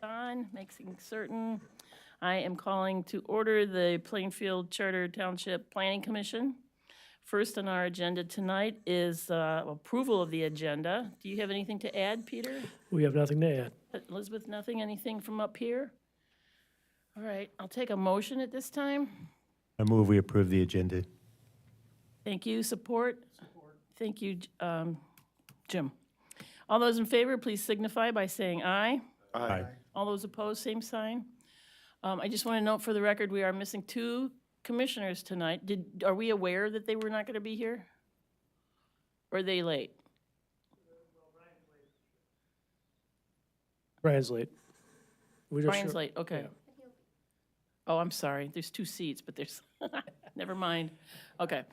on, making certain. I am calling to order the Plainfield Charter Township Planning Commission. First on our agenda tonight is approval of the agenda. Do you have anything to add, Peter? We have nothing to add. Elizabeth, nothing? Anything from up here? All right, I'll take a motion at this time. I move we approve the agenda. Thank you. Support? Thank you, Jim. All those in favor, please signify by saying aye. Aye. All those opposed, same sign. I just want to note for the record, we are missing 2 commissioners tonight. Are we aware that they were not going to be here? Or are they late? Brian's late. Brian's late, okay. Oh, I'm sorry, there's 2 seats, but there's, never mind. Okay.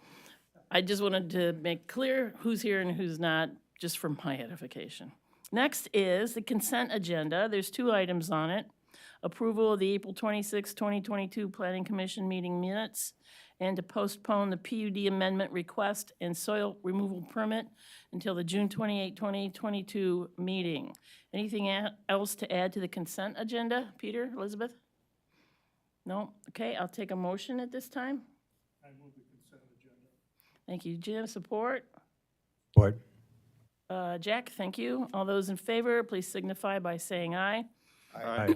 I just wanted to make clear who's here and who's not, just for my edification. Next is the consent agenda. There's 2 items on it. Approval of the April 26, 2022 Planning Commission meeting minutes, and to postpone the PUD amendment request and soil removal permit until the June 28, 2022 meeting. Anything else to add to the consent agenda? Peter, Elizabeth? No? Okay, I'll take a motion at this time. I move the consent agenda. Thank you, Jim. Support? Support. Jack, thank you. All those in favor, please signify by saying aye. Aye.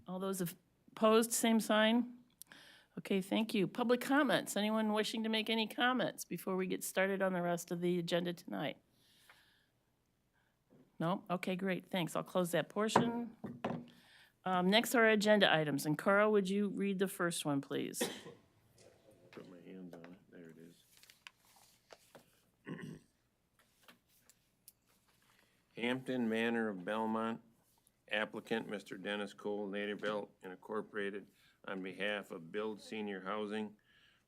All those opposed, same sign. Okay, thank you. Public comments. Anyone wishing to make any comments before we get started on the rest of the agenda tonight? No? Okay, great, thanks. I'll close that portion. Next are agenda items, and Carl, would you read the first one, please? Put my hands on it, there it is. Hampton Manor of Belmont, applicant Mr. Dennis Cole, Naderville Incorporated, on behalf of Build Senior Housing,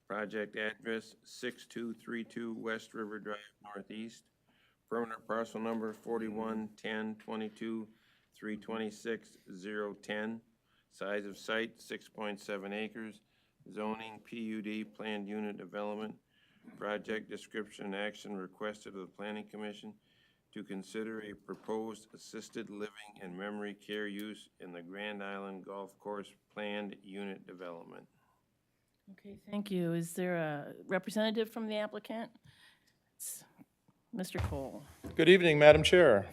project address 6232 West River Drive Northeast, permanent parcel number 41-10-22-326-010, size of site 6.7 acres, zoning PUD planned unit development, project description and action requested of the Planning Commission to consider a proposed assisted living and memory care use in the Grand Island Golf Course planned unit development. Okay, thank you. Is there a representative from the applicant? It's Mr. Cole. Good evening, Madam Chair.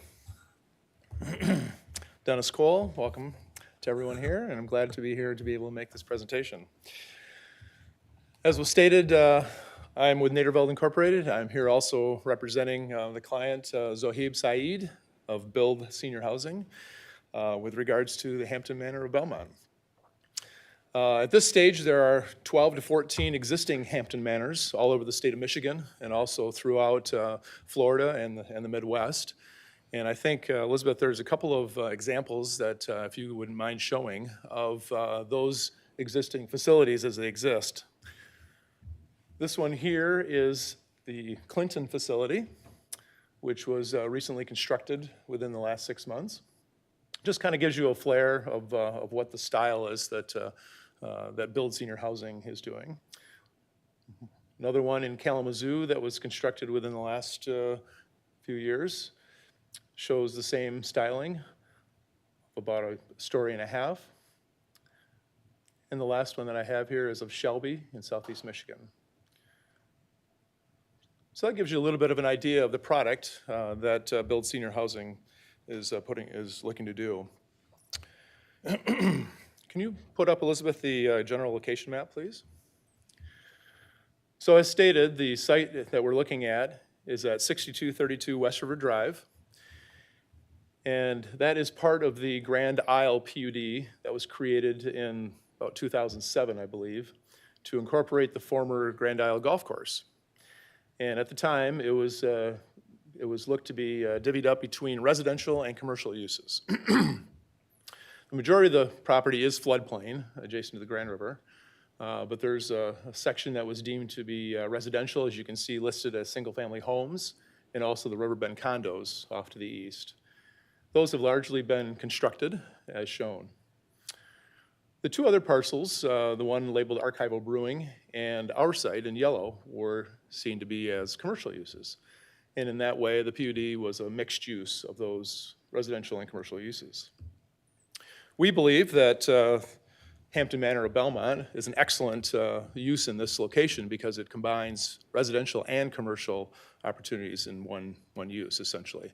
Dennis Cole, welcome to everyone here, and I'm glad to be here to be able to make this presentation. As was stated, I'm with Naderville Incorporated. I'm here also representing the client, Zohaib Saeed of Build Senior Housing, with regards to the Hampton Manor of Belmont. At this stage, there are 12 to 14 existing Hampton Manors all over the state of Michigan and also throughout Florida and the Midwest. And I think, Elizabeth, there's a couple of examples that, if you wouldn't mind showing, of those existing facilities as they exist. This one here is the Clinton facility, which was recently constructed within the last 6 months. Just kind of gives you a flare of what the style is that Build Senior Housing is doing. Another one in Kalamazoo that was constructed within the last few years shows the same styling, about a story and a half. And the last one that I have here is of Shelby in Southeast Michigan. So that gives you a little bit of an idea of the product that Build Senior Housing is looking to do. Can you put up, Elizabeth, the general location map, please? So as stated, the site that we're looking at is at 6232 West River Drive. And that is part of the Grand Isle PUD that was created in about 2007, I believe, to incorporate the former Grand Isle Golf Course. And at the time, it was looked to be divvied up between residential and commercial uses. The majority of the property is floodplain adjacent to the Grand River, but there's a section that was deemed to be residential, as you can see listed as single-family homes, and also the Riverbend condos off to the east. Those have largely been constructed as shown. The 2 other parcels, the one labeled Archival Brewing and our site in yellow, were seen to be as commercial uses. And in that way, the PUD was a mixed use of those residential and commercial uses. We believe that Hampton Manor of Belmont is an excellent use in this location because it combines residential and commercial opportunities in one use, essentially.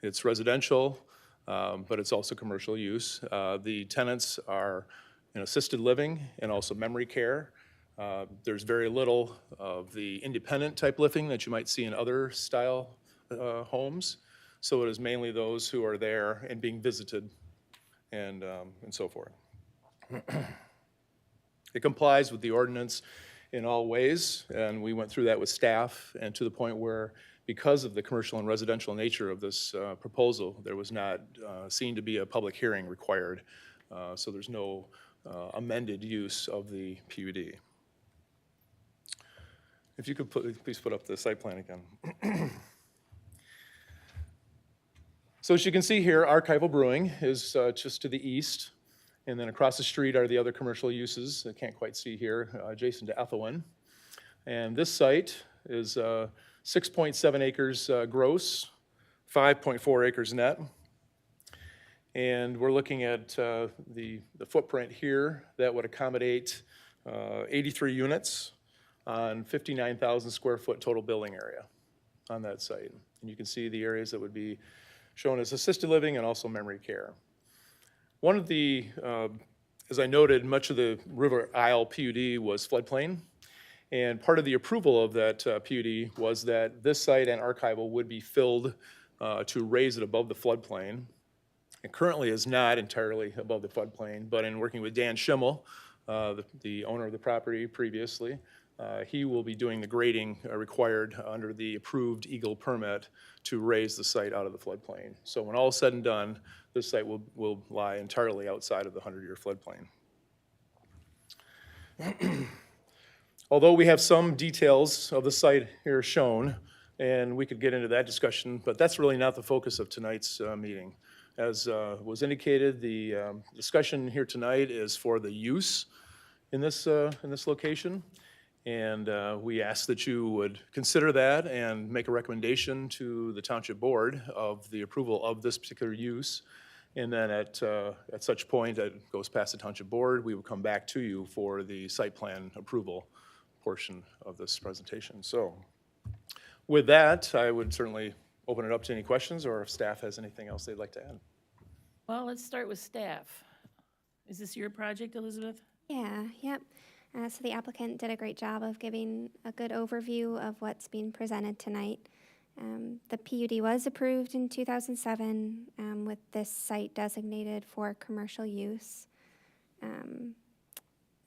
It's residential, but it's also commercial use. The tenants are in assisted living and also memory care. There's very little of the independent type living that you might see in other style homes. So it is mainly those who are there and being visited and so forth. It complies with the ordinance in all ways, and we went through that with staff, and to the point where, because of the commercial and residential nature of this proposal, there was not seen to be a public hearing required. So there's no amended use of the PUD. If you could please put up the site plan again. So as you can see here, Archival Brewing is just to the east. And then across the street are the other commercial uses. I can't quite see here, adjacent to Ethelwyn. And this site is 6.7 acres gross, 5.4 acres net. And we're looking at the footprint here that would accommodate 83 units on 59,000 square foot total building area on that site. And you can see the areas that would be shown as assisted living and also memory care. One of the, as I noted, much of the River Isle PUD was floodplain, and part of the approval of that PUD was that this site and Archival would be filled to raise it above the floodplain. It currently is not entirely above the floodplain, but in working with Dan Schimmel, the owner of the property previously, he will be doing the grading required under the approved Eagle permit to raise the site out of the floodplain. So when all is said and done, this site will lie entirely outside of the 100-year floodplain. Although we have some details of the site here shown, and we could get into that discussion, but that's really not the focus of tonight's meeting. As was indicated, the discussion here tonight is for the use in this location. And we ask that you would consider that and make a recommendation to the Township Board of the approval of this particular use. And then at such point, it goes past the Township Board, we will come back to you for the site plan approval portion of this presentation. So with that, I would certainly open it up to any questions, or if staff has anything else they'd like to add. Well, let's start with staff. Is this your project, Elizabeth? Yeah, yep. So the applicant did a great job of giving a good overview of what's being presented tonight. The PUD was approved in 2007 with this site designated for commercial use.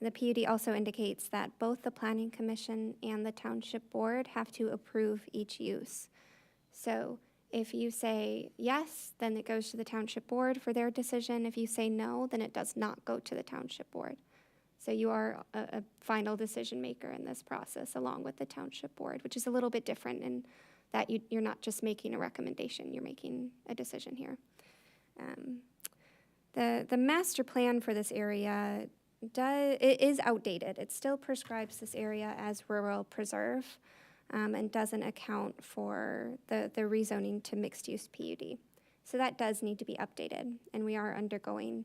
The PUD also indicates that both the Planning Commission and the Township Board have to approve each use. So if you say yes, then it goes to the Township Board for their decision. If you say no, then it does not go to the Township Board. So you are a final decision maker in this process along with the Township Board, which is a little bit different in that you're not just making a recommendation, you're making a decision here. The master plan for this area it is outdated. It still prescribes this area as rural preserve and doesn't account for the rezoning to mixed-use PUD. So that does need to be updated, and we are undergoing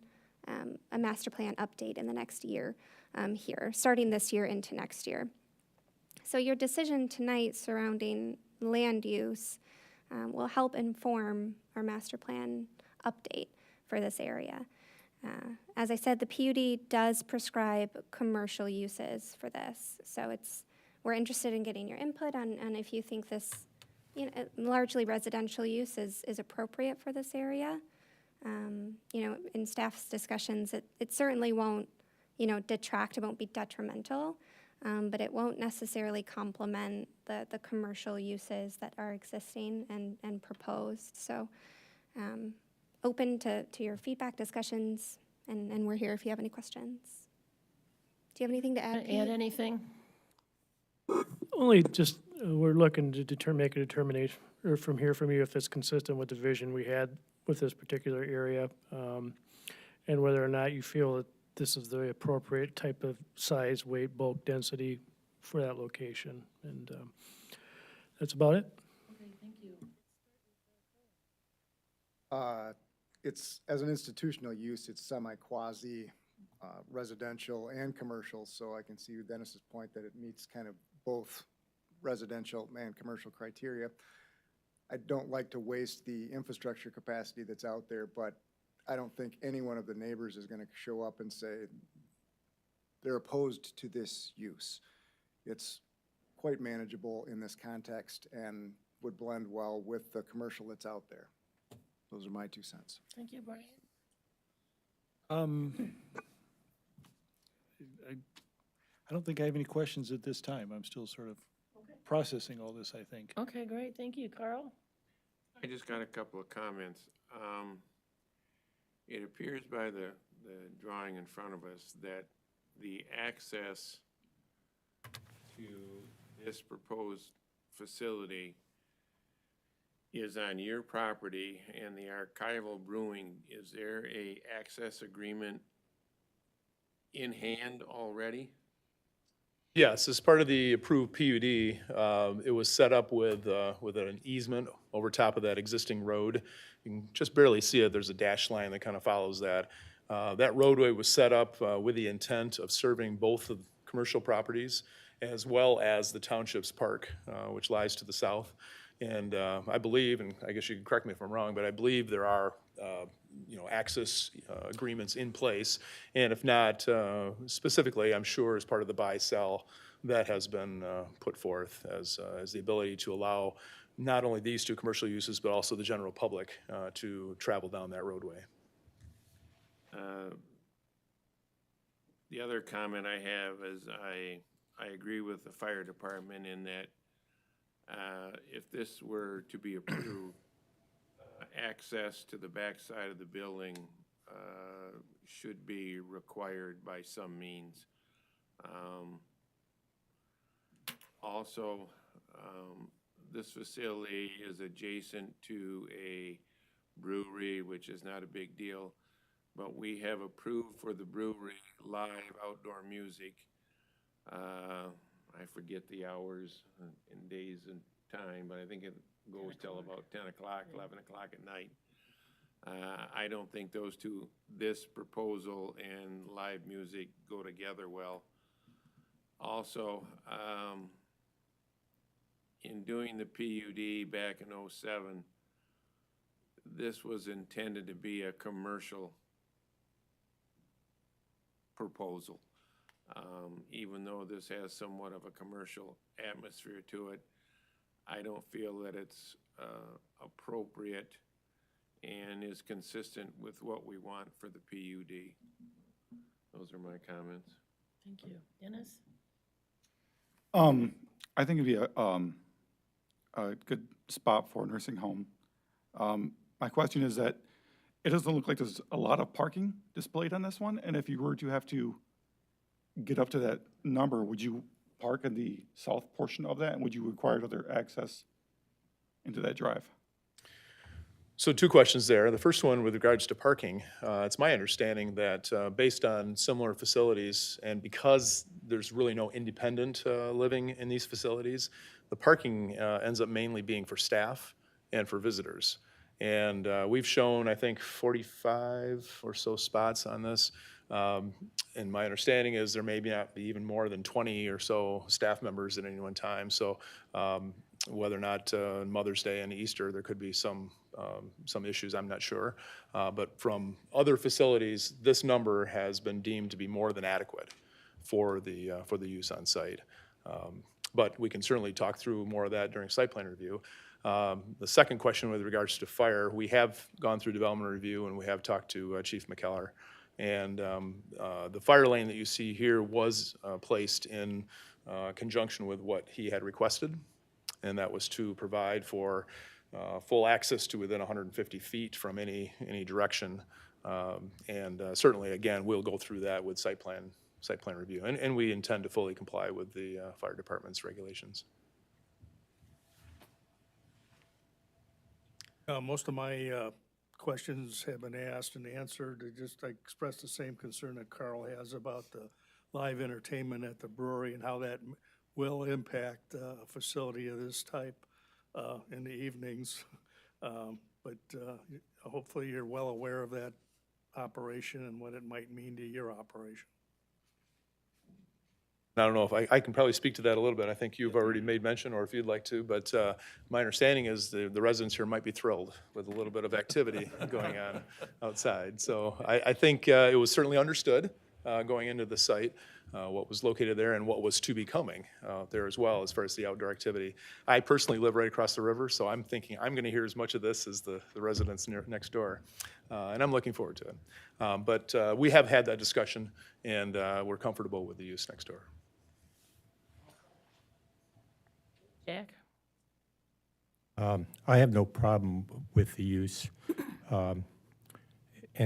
a master plan update in the next year here, starting this year into next year. So your decision tonight surrounding land use will help inform our master plan update for this area. As I said, the PUD does prescribe commercial uses for this, so we're interested in getting your input on if you think this, largely residential use is appropriate for this area. In staff's discussions, it certainly won't, detract, it won't be detrimental, but it won't necessarily complement the commercial uses that are existing and proposed. So open to your feedback, discussions, and we're here if you have any questions. Do you have anything to add, Pete? Add anything? Only just, we're looking to make a determination, or from you, if it's consistent with the vision we had with this particular area, and whether or not you feel that this is the appropriate type of size, weight, bulk, density for that location. And that's about it. Okay, thank you. it's, as an institutional use, it's semi-quasi residential and commercial, so I can see Dennis's point that it meets kind of both residential and commercial criteria. I don't like to waste the infrastructure capacity that's out there, but I don't think any one of the neighbors is gonna show up and say they're opposed to this use. It's quite manageable in this context and would blend well with the commercial that's out there. Those are my 2 cents. Thank you, Brian. I don't think I have any questions at this time. I'm still sort of processing all this, I think. Okay, great, thank you. Carl? I just got a couple of comments. It appears by the drawing in front of us that the access to this proposed facility is on your property, and the archival brewing, is there a access agreement in hand already? Yes, as part of the approved PUD, it was set up with an easement over top of that existing road. You can just barely see it. There's a dash line that kind of follows that. That roadway was set up with the intent of serving both of the commercial properties as well as the township's park, which lies to the south. And I believe, and I guess you can correct me if I'm wrong, but I believe there are access agreements in place. And if not, specifically, I'm sure as part of the buy-sell, that has been put forth as the ability to allow not only these two commercial uses, but also the general public to travel down that roadway. The other comment I have is I agree with the fire department in that if this were to be approved, access to the backside of the building should be required by some means. Also, this facility is adjacent to a brewery, which is not a big deal, but we have approved for the brewery live outdoor music. I forget the hours and days and time, but I think it goes till about 10 o'clock, 11 o'clock at night. I don't think those two, this proposal and live music, go together well. Also, in doing the PUD back in '07, this was intended to be a commercial proposal. Even though this has somewhat of a commercial atmosphere to it, I don't feel that it's appropriate and is consistent with what we want for the PUD. Those are my comments. Thank you. Dennis? I think it'd be a good spot for a nursing home. My question is that it doesn't look like there's a lot of parking displayed on this one, and if you were to have to get up to that number, would you park in the south portion of that, and would you require other access into that drive? So 2 questions there. The first one with regards to parking, it's my understanding that based on similar facilities and because there's really no independent living in these facilities, the parking ends up mainly being for staff and for visitors. And we've shown, I think, 45 or so spots on this. And my understanding is there may not be even more than 20 or so staff members at any one time. So whether or not Mother's Day and Easter, there could be some issues, I'm not sure. But from other facilities, this number has been deemed to be more than adequate for the use on site. But we can certainly talk through more of that during site plan review. The second question with regards to fire, we have gone through development review and we have talked to Chief McKellar. And the fire lane that you see here was placed in conjunction with what he had requested, and that was to provide for full access to within 150 feet from any direction. And certainly, again, we'll go through that with site plan review, and we intend to fully comply with the fire department's regulations. Most of my questions have been asked and answered. I express the same concern that Carl has about the live entertainment at the brewery and how that will impact a facility of this type in the evenings. But hopefully you're well aware of that operation and what it might mean to your operation. I don't know if I can probably speak to that a little bit. I think you've already made mention, or if you'd like to, but my understanding is the residents here might be thrilled with a little bit of activity going on outside. So I think it was certainly understood going into the site, what was located there and what was to be coming there as well, as far as the outdoor activity. I personally live right across the river, so I'm thinking I'm going to hear as much of this as the residents next door, and I'm looking forward to it. But we have had that discussion, and we're comfortable with the use next door. Jack? I have no problem with the use. And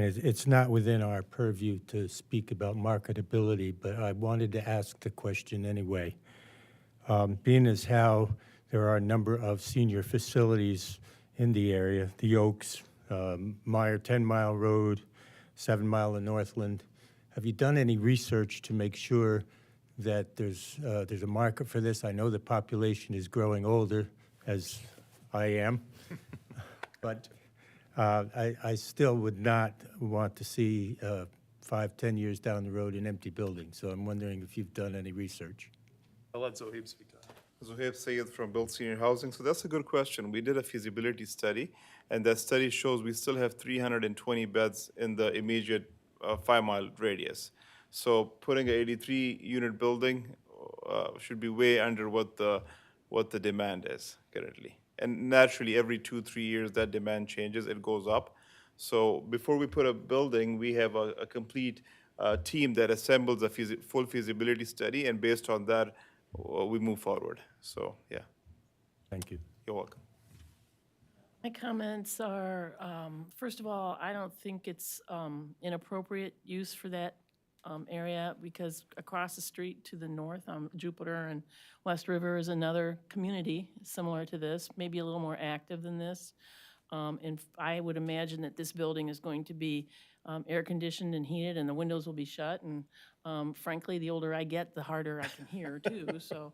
it's not within our purview to speak about marketability, but I wanted to ask the question anyway. Being as how there are a number of senior facilities in the area, the Oaks, Meyer 10 Mile Road, 7 Mile in Northland, have you done any research to make sure that there's a market for this? I know the population is growing older, as I am, but I still would not want to see 5, 10 years down the road an empty building. So I'm wondering if you've done any research. I'll let Zohaib speak to that. Zohaib Sayed from Build Senior Housing. So that's a good question. We did a feasibility study, and that study shows we still have 320 beds in the immediate 5-mile radius. So putting an 83-unit building should be way under what the demand is currently. And naturally, every 2-3 years, that demand changes, it goes up. So before we put a building, we have a complete team that assembles a full feasibility study, and based on that, we move forward. So, yeah. Thank you. You're welcome. My comments are, first of all, I don't think it's inappropriate use for that area, because across the street to the north, Jupiter and West River is another community similar to this, maybe a little more active than this. And I would imagine that this building is going to be air conditioned and heated, and the windows will be shut. And frankly, the older I get, the harder I can hear too. So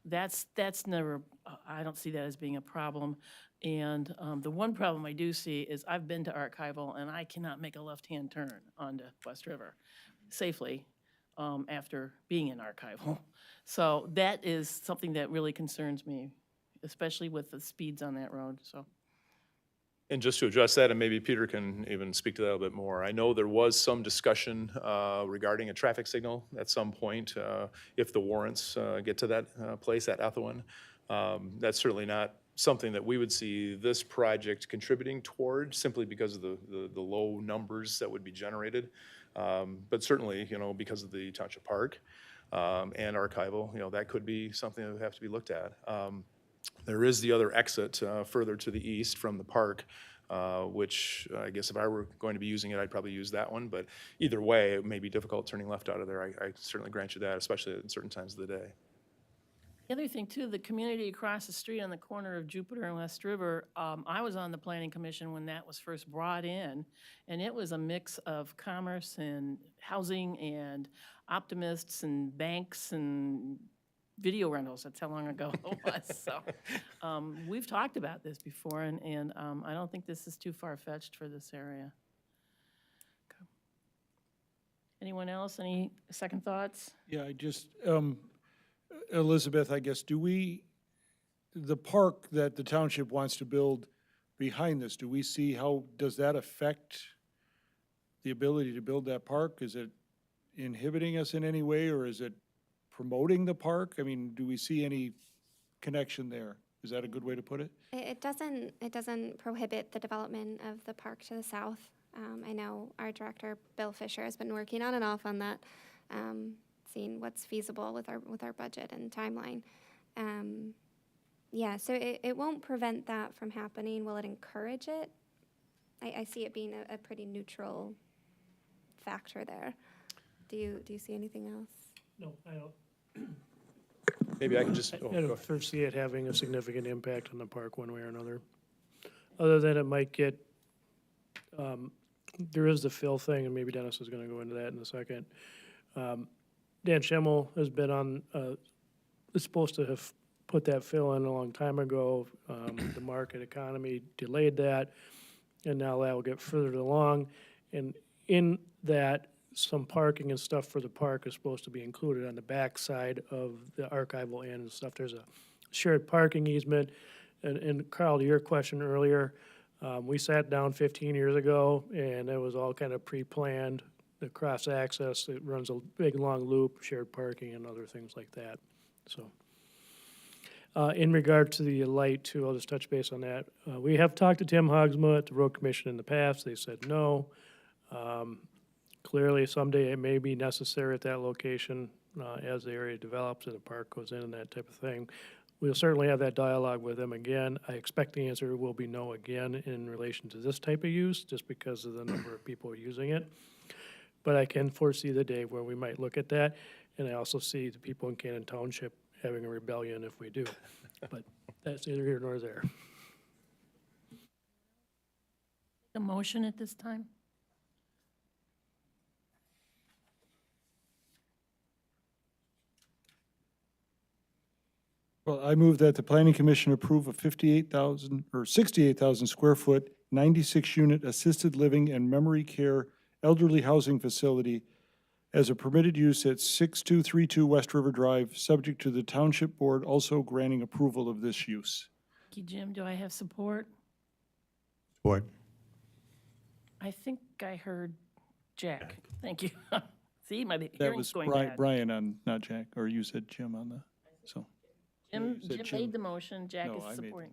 that's never, I don't see that as being a problem. And the one problem I do see is I've been to Archival, and I cannot make a left-hand turn onto West River safely after being in Archival. So that is something that really concerns me, especially with the speeds on that road, so. And just to address that, and maybe Peter can even speak to that a little bit more, I know there was some discussion regarding a traffic signal at some point, if the warrants get to that place at Ethelwyn. That's certainly not something that we would see this project contributing toward, simply because of the low numbers that would be generated. But certainly, because of the Township Park and Archival, that could be something that would have to be looked at. There is the other exit further to the east from the park, which I guess if I were going to be using it, I'd probably use that one. But either way, it may be difficult turning left out of there. I certainly grant you that, especially at certain times of the day. The other thing too, the community across the street on the corner of Jupiter and West River, I was on the Planning Commission when that was first brought in, and it was a mix of commerce and housing and optimists and banks and video rentals. That's how long ago it was. So we've talked about this before, and I don't think this is too far-fetched for this area. Okay. Anyone else? Any second thoughts? Yeah, I just, Elizabeth, I guess, the park that the township wants to build behind this, do we see how, does that affect the ability to build that park? Is it inhibiting us in any way, or is it promoting the park? I mean, do we see any connection there? Is that a good way to put it? It doesn't prohibit the development of the park to the south. I know our director, Bill Fisher, has been working on and off on that, seeing what's feasible with our budget and timeline. Yeah, so it won't prevent that from happening. Will it encourage it? I see it being a pretty neutral factor there. Do you see anything else? No, I don't. Maybe I can just, I don't foresee it having a significant impact on the park one way or another. Other than it might get, there is the fill thing, and maybe Dennis is gonna go into that in a second. Dan Schimmel has been on, is supposed to have put that fill in a long time ago. The market economy delayed that. and now that will get further along. And in that, some parking and stuff for the park is supposed to be included on the back side of the archival end and stuff. There's a shared parking easement. And Carl, to your question earlier, we sat down 15 years ago, and it was all kind of pre-planned, the cross-access, it runs a big, long loop, shared parking and other things like that, so. In regard to the light, too, I'll just touch base on that. We have talked to Tim Hogsma at the Road Commission in the past. They said no. Clearly, someday it may be necessary at that location as the area develops and the park goes in and that type of thing. We'll certainly have that dialogue with them again. I expect the answer will be no again in relation to this type of use, just because of the number of people using it. But I can foresee the day where we might look at that, and I also see the people in Cannon Township having a rebellion if we do. But that's neither here nor there. A motion at this time? Well, I move that the planning commission approve a 58,000 or 68,000 square foot, 96 unit assisted living and memory care elderly housing facility as a permitted use at 6232 West River Drive, subject to the township board also granting approval of this use. Thank you, Jim. Do I have support? Support. I think I heard Jack. Thank you. See, my That hearing's was going bad. Brian on, not Jack, or you said Jim on the, so. Jim, you said Jim Jim. made the motion, Jack No, is I made it. supporting.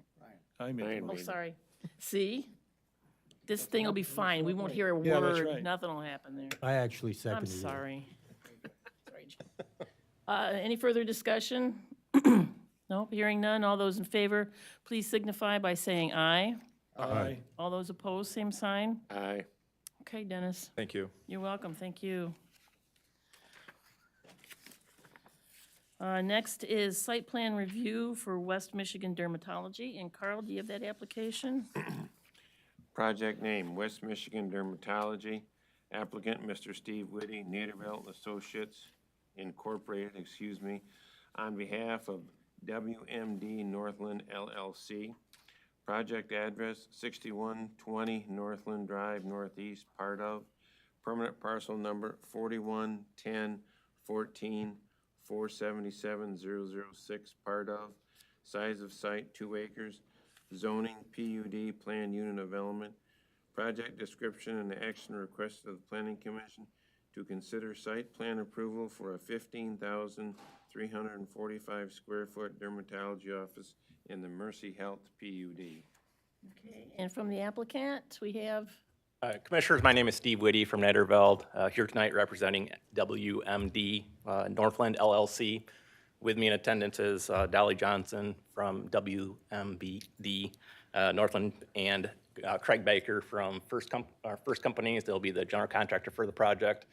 I made Brian it. Oh, made it. sorry. See? This thing will be fine. We won't hear a Yeah, that's word. right. Nothing will happen there. I actually I'm seconded it. sorry. Sorry, Jim. Any further discussion? No, hearing none. All those in favor, please signify by saying aye. Aye. All those opposed, same sign. Aye. Okay, Dennis. Thank you. You're welcome, thank you. Next is site plan review for West Michigan Dermatology. And Carl, do you have that application? Project name, West Michigan Dermatology. Applicant, Mr. Steve Whitty, Naderville Associates Incorporated, on behalf of WMD Northland LLC. Project address, 6120 Northland Drive Northeast, part of. Permanent parcel number, 411014477006, part of. Size of site, 2 acres. Zoning, PUD, planned unit development. Project description and action requested of the Planning Commission to consider site plan approval for a 15,345 square foot dermatology office in the Mercy Health PUD. Okay, and from the applicant, we have, Commissioners, my name is Steve Whitty from Nederveld, here tonight representing WMD Northland LLC. With me in attendance is Dolly Johnson from WMBD Northland, and Craig Baker from First Companies. They'll be the general contractor for the project.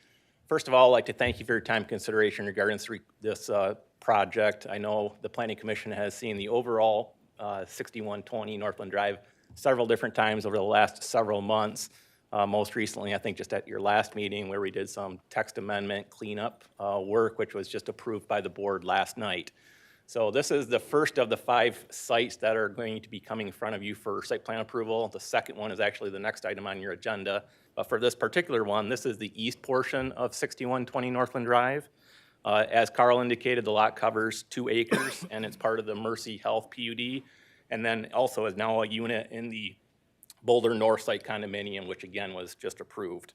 First of all, I'd like to thank you for your time and consideration regarding this project. I know the Planning Commission has seen the overall 6120 Northland Drive several different times over the last several months. Most recently, I think just at your last meeting where we did some text amendment cleanup work, which was just approved by the board last night. So this is the first of the 5 sites that are going to be coming in front of you for site plan approval. The second one is actually the next item on your agenda. But for this particular one, this is the east portion of 6120 Northland Drive. As Carl indicated, the lot covers 2 acres and it's part of the Mercy Health PUD. And then also is now a unit in the Boulder North Site condominium, which again was just approved.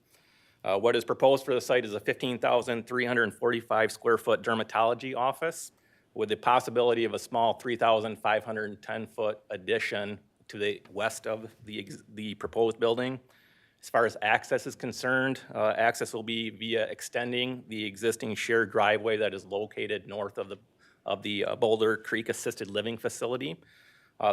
What is proposed for the site is a 15,345 square foot dermatology office with the possibility of a small 3,510 foot addition to the west of the proposed building. As far as access is concerned, access will be via extending the existing shared driveway that is located north of the Boulder Creek Assisted Living Facility.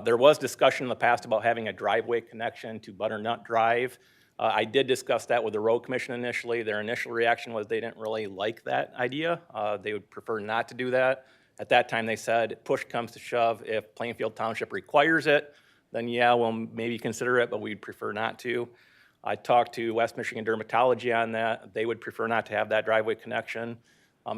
There was discussion in the past about having a driveway connection to Butternut Drive. I did discuss that with the road commission initially. Their initial reaction was they didn't really like that idea. They would prefer not to do that. At that time, they said, push comes to shove, if Plainfield Township requires it, then yeah, we'll maybe consider it, but we'd prefer not to. I talked to West Michigan Dermatology on that. They would prefer not to have that driveway connection.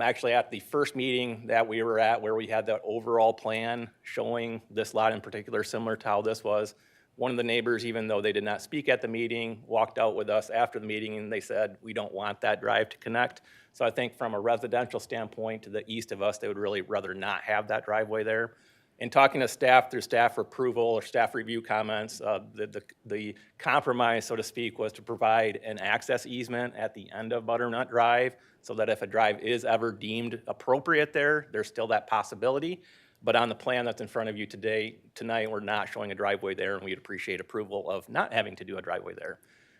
Actually, at the first meeting that we were at where we had that overall plan showing this lot in particular, similar to how this was, One of the neighbors, even though they did not speak at the meeting, walked out with us after the meeting and they said, we don't want that drive to connect. So I think from a residential standpoint to the east of us, they would really rather not have that driveway there. In talking to staff through staff approval or staff review comments, the compromise, so to speak, was to provide an access easement at the end of Butternut Drive so that if a drive is ever deemed appropriate there, there's still that possibility. But on the plan that's in front of you tonight, we're not showing a driveway there, and we'd appreciate approval of not having to do a driveway there.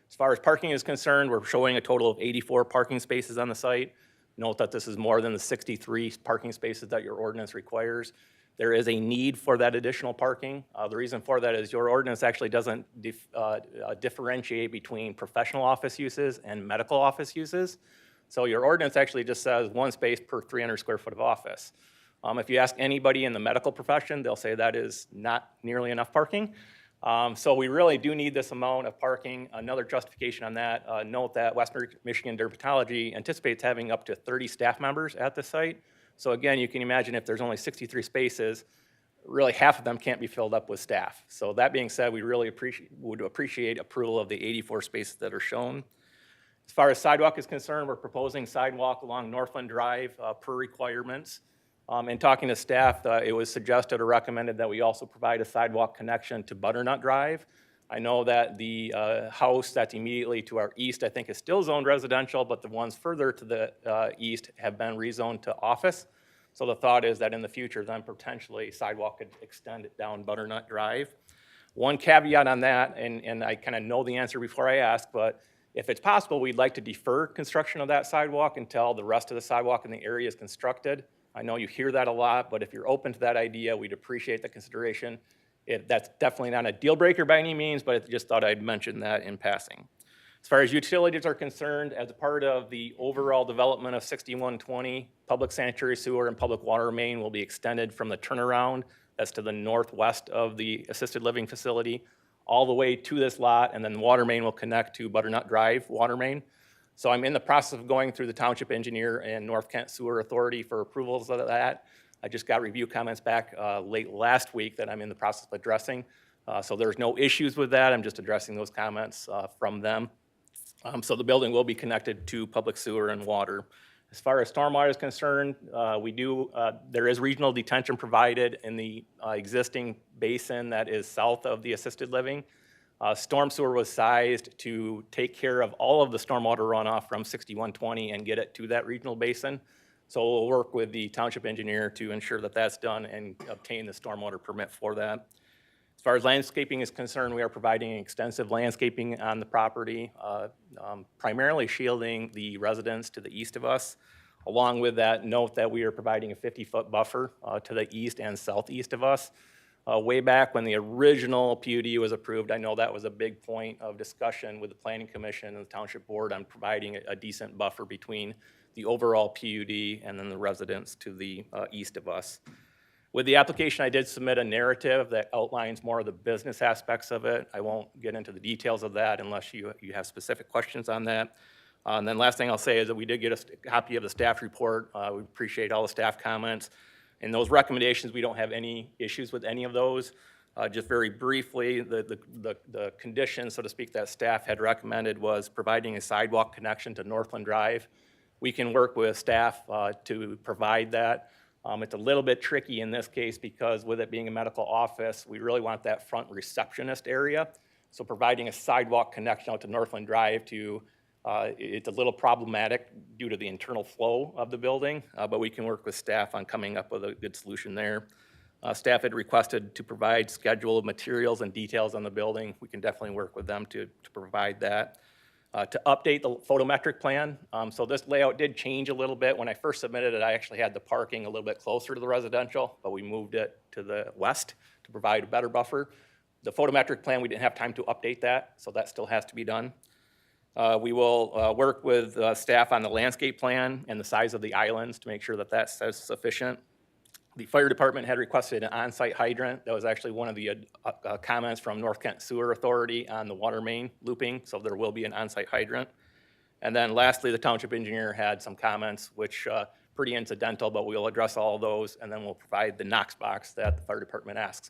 As far as parking is concerned, we're showing a total of 84 parking spaces on the site. Note that this is more than the 63 parking spaces that your ordinance requires. There is a need for that additional parking. The reason for that is your ordinance actually doesn't differentiate between professional office uses and medical office uses. So your ordinance actually just says 1 space per 300 square foot of office. If you ask anybody in the medical profession, they'll say that is not nearly enough parking. So we really do need this amount of parking. Another justification on that, note that Western Michigan Dermatology anticipates having up to 30 staff members at the site. So again, you can imagine if there's only 63 spaces, really half of them can't be filled up with staff. So that being said, we really would appreciate approval of the 84 spaces that are shown. As far as sidewalk is concerned, we're proposing sidewalk along Northland Drive per requirements. In talking to staff, it was suggested or recommended that we also provide a sidewalk connection to Butternut Drive. I know that the house that's immediately to our east, I think, is still zoned residential, but the ones further to the east have been rezoned to office. So the thought is that in the future, then potentially sidewalk could extend it down Butternut Drive. One caveat on that, and I kind of know the answer before I ask, but if it's possible, we'd like to defer construction of that sidewalk until the rest of the sidewalk in the area is constructed. I know you hear that a lot, but if you're open to that idea, we'd appreciate the consideration. That's definitely not a deal breaker by any means, but I just thought I'd mention that in passing. As far as utilities are concerned, as a part of the overall development of 6120, public sanitary sewer and public water main will be extended from the turnaround that's to the northwest of the assisted living facility all the way to this lot, and then the water main will connect to Butternut Drive water main. So I'm in the process of going through the Township engineer and North Kent Sewer Authority for approvals of that. I just got review comments back late last week that I'm in the process of addressing. So there's no issues with that. I'm just addressing those comments from them. So the building will be connected to public sewer and water. As far as stormwater is concerned, there is regional detention provided in the existing basin that is south of the assisted living. Storm sewer was sized to take care of all of the stormwater runoff from 6120 and get it to that regional basin. So we'll work with the township engineer to ensure that that's done and obtain the stormwater permit for that. As far as landscaping is concerned, we are providing extensive landscaping on the property, primarily shielding the residents to the east of us. Along with that, note that we are providing a 50-foot buffer to the east and southeast of us. Way back when the original PUD was approved, I know that was a big point of discussion with the Planning Commission and the Township Board on providing a decent buffer between the overall PUD and then the residents to the east of us. With the application, I did submit a narrative that outlines more of the business aspects of it. I won't get into the details of that unless you have specific questions on that. And then last thing I'll say is that we did get a copy of the staff report. We appreciate all the staff comments. And those recommendations, we don't have any issues with any of those. Just very briefly, the condition, so to speak, that staff had recommended was providing a sidewalk connection to Northland Drive. We can work with staff to provide that. It's a little bit tricky in this case because with it being a medical office, we really want that front receptionist area. So providing a sidewalk connection out to Northland Drive it's a little problematic due to the internal flow of the building, but we can work with staff on coming up with a good solution there. Staff had requested to provide schedule of materials and details on the building. We can definitely work with them to provide that. To update the photometric plan, so this layout did change a little bit. When I first submitted it, I actually had the parking a little bit closer to the residential, but we moved it to the west to provide a better buffer. The photometric plan, we didn't have time to update that, so that still has to be done. We will work with staff on the landscape plan and the size of the islands to make sure that that's sufficient. The fire department had requested an on-site hydrant. That was actually one of the comments from North Kent Sewer Authority on the water main looping, so there will be an on-site hydrant. And then lastly, the township engineer had some comments, which pretty incidental, but we'll address all of those, and then we'll provide the Knox box that the fire department asks.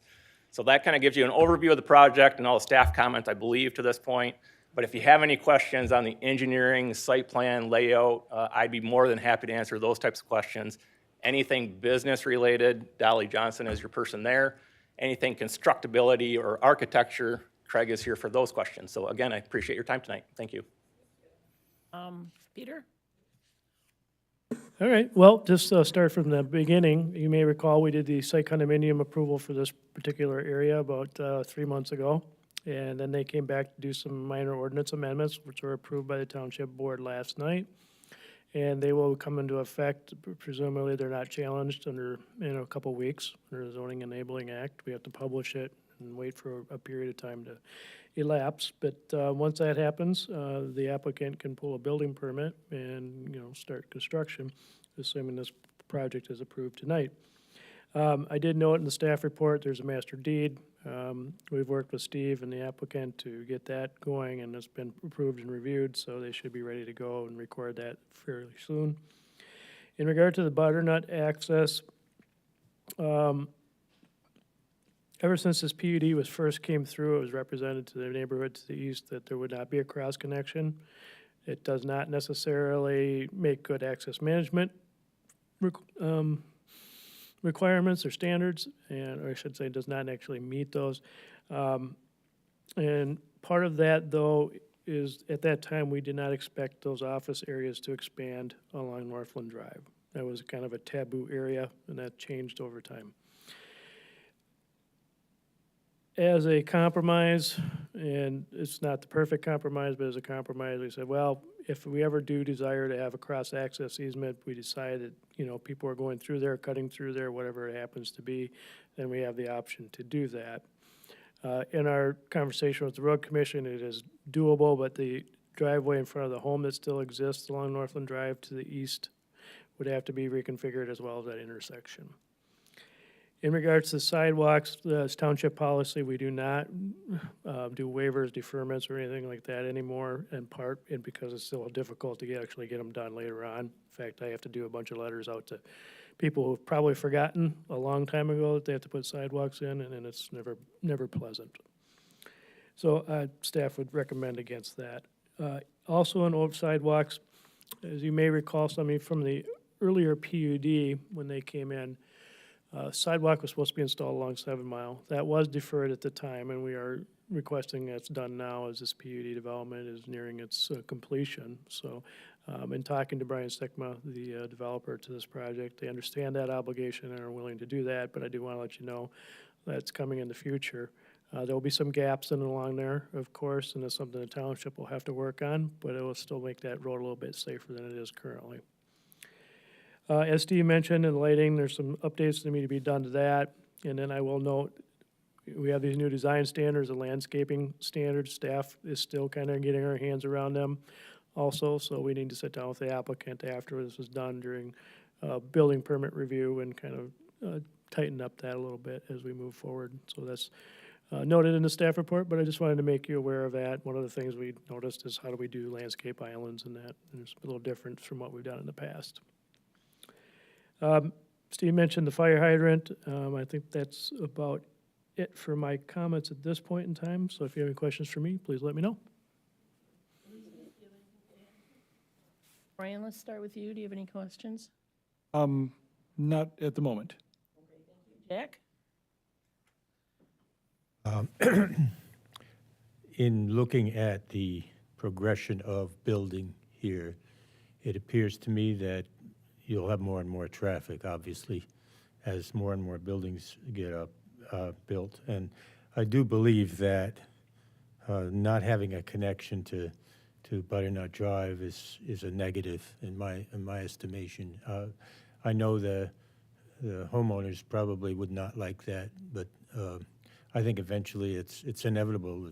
So that kind of gives you an overview of the project and all the staff comments, I believe, to this point. But if you have any questions on the engineering, site plan, layout, I'd be more than happy to answer those types of questions. Anything business related, Dolly Johnson is your person there. Anything constructability or architecture, Craig is here for those questions. So again, I appreciate your time tonight. Thank you. Peter? All right, well, just start from the beginning. You may recall we did the site condominium approval for this particular area about 3 months ago. And then they came back to do some minor ordinance amendments, which were approved by the Township Board last night. And they will come into effect, presumably they're not challenged in a couple weeks under the Zoning Enabling Act. We have to publish it and wait for a period of time to elapse. But once that happens, the applicant can pull a building permit and, start construction, assuming this project is approved tonight. I did note in the staff report, there's a master deed. We've worked with Steve and the applicant to get that going, and it's been approved and reviewed, so they should be ready to go and record that fairly soon. In regard to the butternut access, ever since this PUD came through, it was represented to the neighborhood to the east that there would not be a cross connection. It does not necessarily make good access management requirements or standards, or I should say does not actually meet those. And part of that, though, is at that time, we did not expect those office areas to expand along Northland Drive. That was kind of a taboo area, and that changed over time. As a compromise, and it's not the perfect compromise, but as a compromise, we said, well, if we ever do desire to have a cross-access easement, we decide that, people are going through there, cutting through there, whatever it happens to be, then we have the option to do that. In our conversation with the road commission, it is doable, but the driveway in front of the home that still exists along Northland Drive to the east would have to be reconfigured as well as that intersection. In regards to sidewalks, the township policy, we do not do waivers, deferments, or anything like that anymore, in part and because it's still difficult to actually get them done later on. In fact, I have to do a bunch of letters out to people who've probably forgotten a long time ago that they have to put sidewalks in, and it's never pleasant. So staff would recommend against that. Also on old sidewalks, as you may recall, something from the earlier PUD when they came in, sidewalk was supposed to be installed along 7 Mile. That was deferred at the time, and we are requesting that's done now as this PUD development is nearing its completion. So in talking to Brian Stickma, the developer to this project, they understand that obligation and are willing to do that, but I do want to let you know that's coming in the future. There will be some gaps in and along there, of course, and that's something the township will have to work on, but it will still make that road a little bit safer than it is currently. As Steve mentioned, in lighting, there's some updates that need to be done to that. And then I will note, we have these new design standards and landscaping standards. Staff is still kind of getting our hands around them also, so we need to sit down with the applicant after this is done during building permit review and kind of tighten up that a little bit as we move forward. So that's noted in the staff report, but I just wanted to make you aware of that. One of the things we noticed is how do we do landscape islands and that, and it's a little different from what we've done in the past. Steve mentioned the fire hydrant. I think that's about it for my comments at this point in time. So if you have any questions for me, please let me know. Brian, let's start with you. Do you have any questions? Not at the moment. Jack? In looking at the progression of building here, it appears to me that you'll have more and more traffic, obviously, as more and more buildings get built. And I do believe that not having a connection to Butternut Drive is a negative in my estimation. I know the homeowners probably would not like that, but I think eventually it's inevitable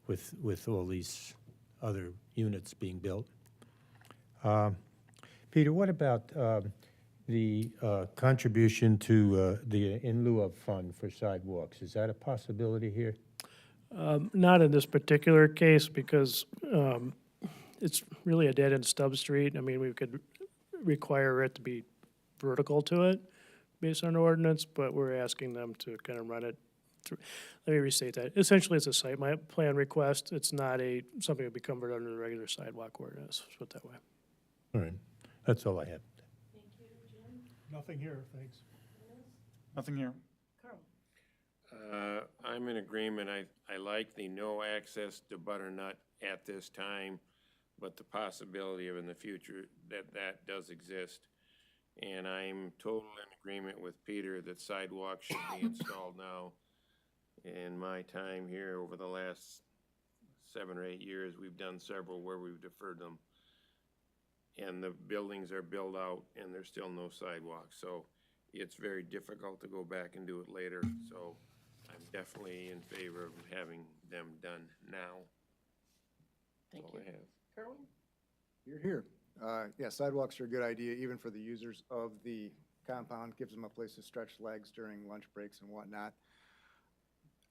with all these other units being built. Peter, what about the contribution to the in lieu of fund for sidewalks? Is that a possibility here? Not in this particular case because it's really a dead-end stub street. I mean, we could require it to be vertical to it, based on ordinance, but we're asking them to kind of run it through. Let me restate that. Essentially, it's a site plan request. It's not something that be covered under the regular sidewalk ordinance, let's put it that way. All right, that's all I have. Nothing here, thanks. Nothing here. Carl? I'm in agreement. I like the no access to Butternut at this time, but the possibility of in the future that does exist. And I'm totally in agreement with Peter that sidewalks should be installed now. In my time here, over the last 7 or 8 years, we've done several where we've deferred them. And the buildings are built out and there's still no sidewalks. So it's very difficult to go back and do it later. So I'm definitely in favor of having them done now. Thank That's you. all I have. Kerwin? You're here. Yeah, sidewalks are a good idea, even for the users of the compound, gives them a place to stretch legs during lunch breaks and whatnot.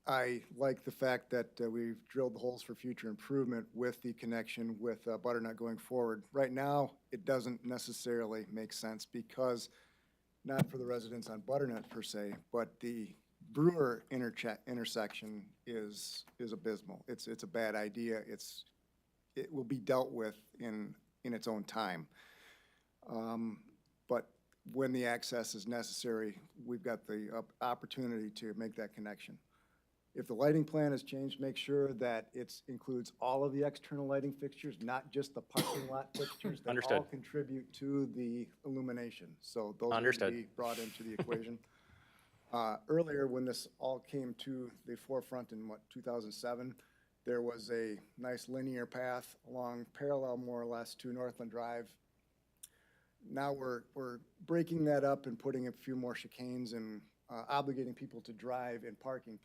I like the fact that we've drilled the holes for future improvement with the connection with Butternut going forward. Right now, it doesn't necessarily make sense because, not for the residents on Butternut per se, but the Brewer intersection is abysmal. It's a bad idea. It will be dealt with in its own time. But when the access is necessary, we've got the opportunity to make that connection. If the lighting plan has changed, make sure that it includes all of the external lighting fixtures, not just the parking lot fixtures that all Understood. contribute to the illumination. So those need to Understood. be brought into the equation. Earlier, when this all came to the forefront in 2007, there was a nice linear path along parallel more or less to Northland Drive. Now we're breaking that up and putting a few more chicanes and obligating people to drive in parking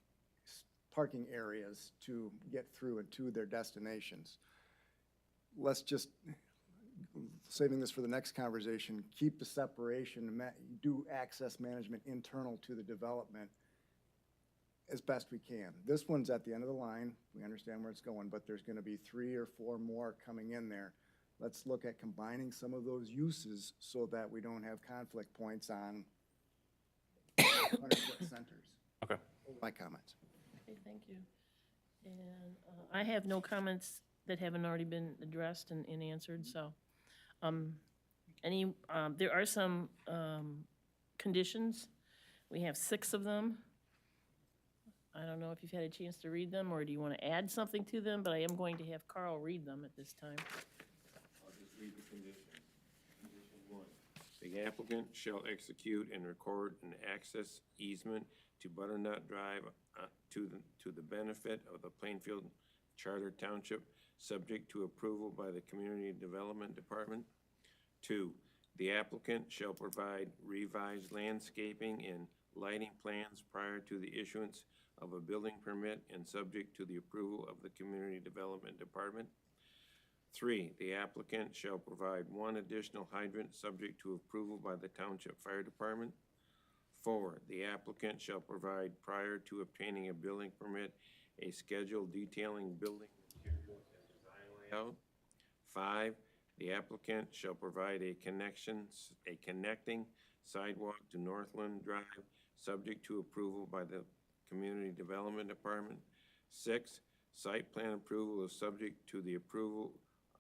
areas to get through and to their destinations. Let's just, saving this for the next conversation, keep the separation, do access management internal to the development as best we can. This one's at the end of the line. We understand where it's going, but there's going to be 3 or 4 more coming in there. Let's look at combining some of those uses so that we don't have conflict points on 100-foot centers. Okay. My comments. Okay, thank you. And I have no comments that haven't already been addressed and answered, so. There are some conditions. We have 6 of them. I don't know if you've had a chance to read them, or do you want to add something to them, but I am going to have Carl read them at this time. I'll just read the conditions. Condition 1, the applicant shall execute and record an access easement to Butternut Drive to the benefit of the Plainfield Charter Township, subject to approval by the Community Development Department. 2, the applicant shall provide revised landscaping and lighting plans prior to the issuance of a building permit and subject to the approval of the Community Development Department. 3, the applicant shall provide 1 additional hydrant subject to approval by the Township Fire Department. 4, the applicant shall provide prior to obtaining a building permit a schedule detailing building materials and design layout. 5, the applicant shall provide a connecting sidewalk to Northland Drive subject to approval by the Community Development Department. 6, site plan approval is subject to the approval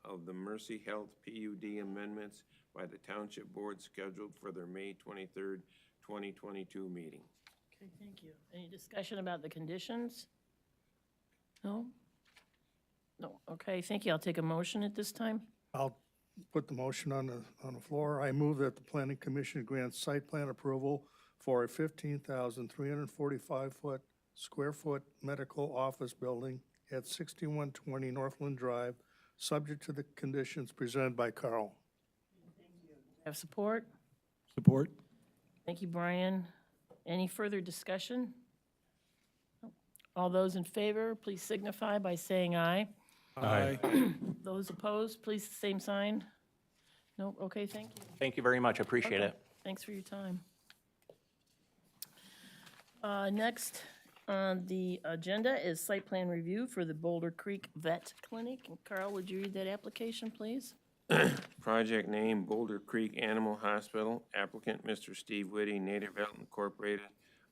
of the Mercy Health PUD amendments by the Township Board scheduled for their May 23rd, 2022 meeting. Okay, thank you. Any discussion about the conditions? No? No, okay, thank you. I'll take a motion at this time. I'll put the motion on the floor. I move that the Planning Commission grants site plan approval for a 15,345 square foot medical office building at 6120 Northland Drive, subject to the conditions presented by Carl. Have support? Support? Thank you, Brian. Any further discussion? All those in favor, please signify by saying aye. Aye. Those opposed, please, same sign. No, okay, thank you. Thank you very much. I appreciate it. Thanks for your time. Next on the agenda is site plan review for the Boulder Creek Vet Clinic. And Carl, would you read that application, please? Project name Boulder Creek Animal Hospital. Applicant Mr. Steve Whitty, Naderville Incorporated,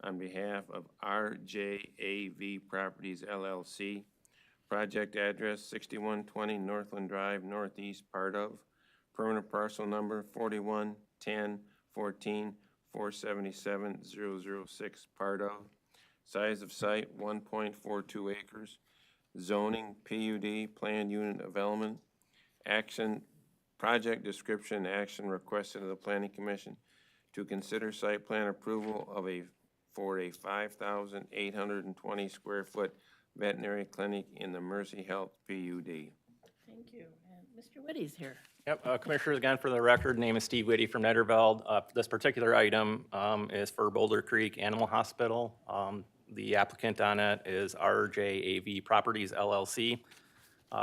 on behalf of RJAV Properties LLC. Project address 6120 Northland Drive, Northeast, part of. Permanent parcel number 411014477006, part of. Size of site 1.42 acres. Zoning PUD, planned unit development. Action, project description, action requested of the Planning Commission to consider site plan approval for a 5,820 square foot veterinary clinic in the Mercy Health PUD. Thank you. And Mr. Whitty's here. Yep, Commissioners, again, for the record, name is Steve Whitty from Netterveld. This particular item is for Boulder Creek Animal Hospital. The applicant on it is RJAV Properties LLC.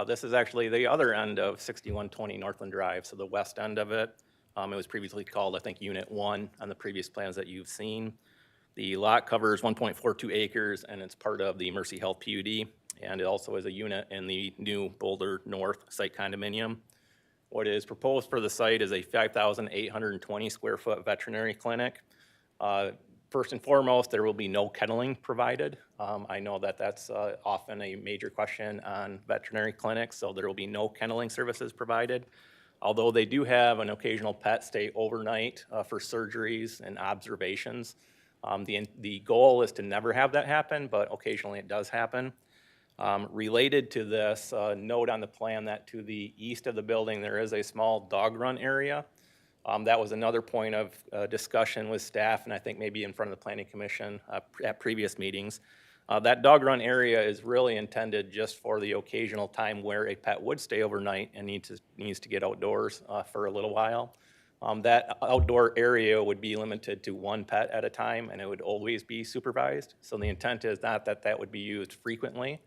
This is actually the other end of 6120 Northland Drive, so the west end of it. It was previously called, I think, Unit 1 on the previous plans that you've seen. The lot covers 1.42 acres, and it's part of the Mercy Health PUD, and it also is a unit in the new Boulder North site condominium. What is proposed for the site is a 5,820 square foot veterinary clinic. First and foremost, there will be no kenneling provided. I know that that's often a major question on veterinary clinics, so there will be no kenneling services provided. Although they do have an occasional pet stay overnight for surgeries and observations. The goal is to never have that happen, but occasionally it does happen. Related to this, note on the plan that to the east of the building, there is a small dog run area. That was another point of discussion with staff, and I think maybe in front of the Planning Commission at previous meetings. That dog run area is really intended just for the occasional time where a pet would stay overnight and needs to get outdoors for a little while. That outdoor area would be limited to one pet at a time, and it would always be supervised. So the intent is not that that would be used frequently.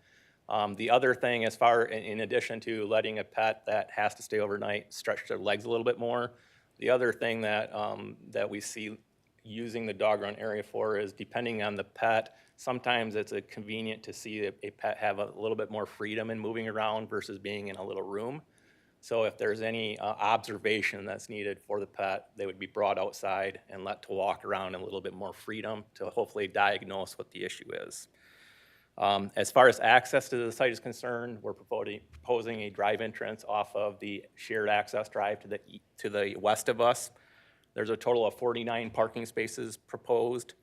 The other thing, as far in addition to letting a pet that has to stay overnight stretch their legs a little bit more, the other thing that that we see using the dog run area for is, depending on the pet, sometimes it's convenient to see a pet have a little bit more freedom in moving around versus being in a little room. So if there's any observation that's needed for the pet, they would be brought outside and let to walk around in a little bit more freedom to hopefully diagnose what the issue is. As far as access to the site is concerned, we're proposing a drive entrance off of the shared access drive to the west of us. There's a total of 49 parking spaces proposed.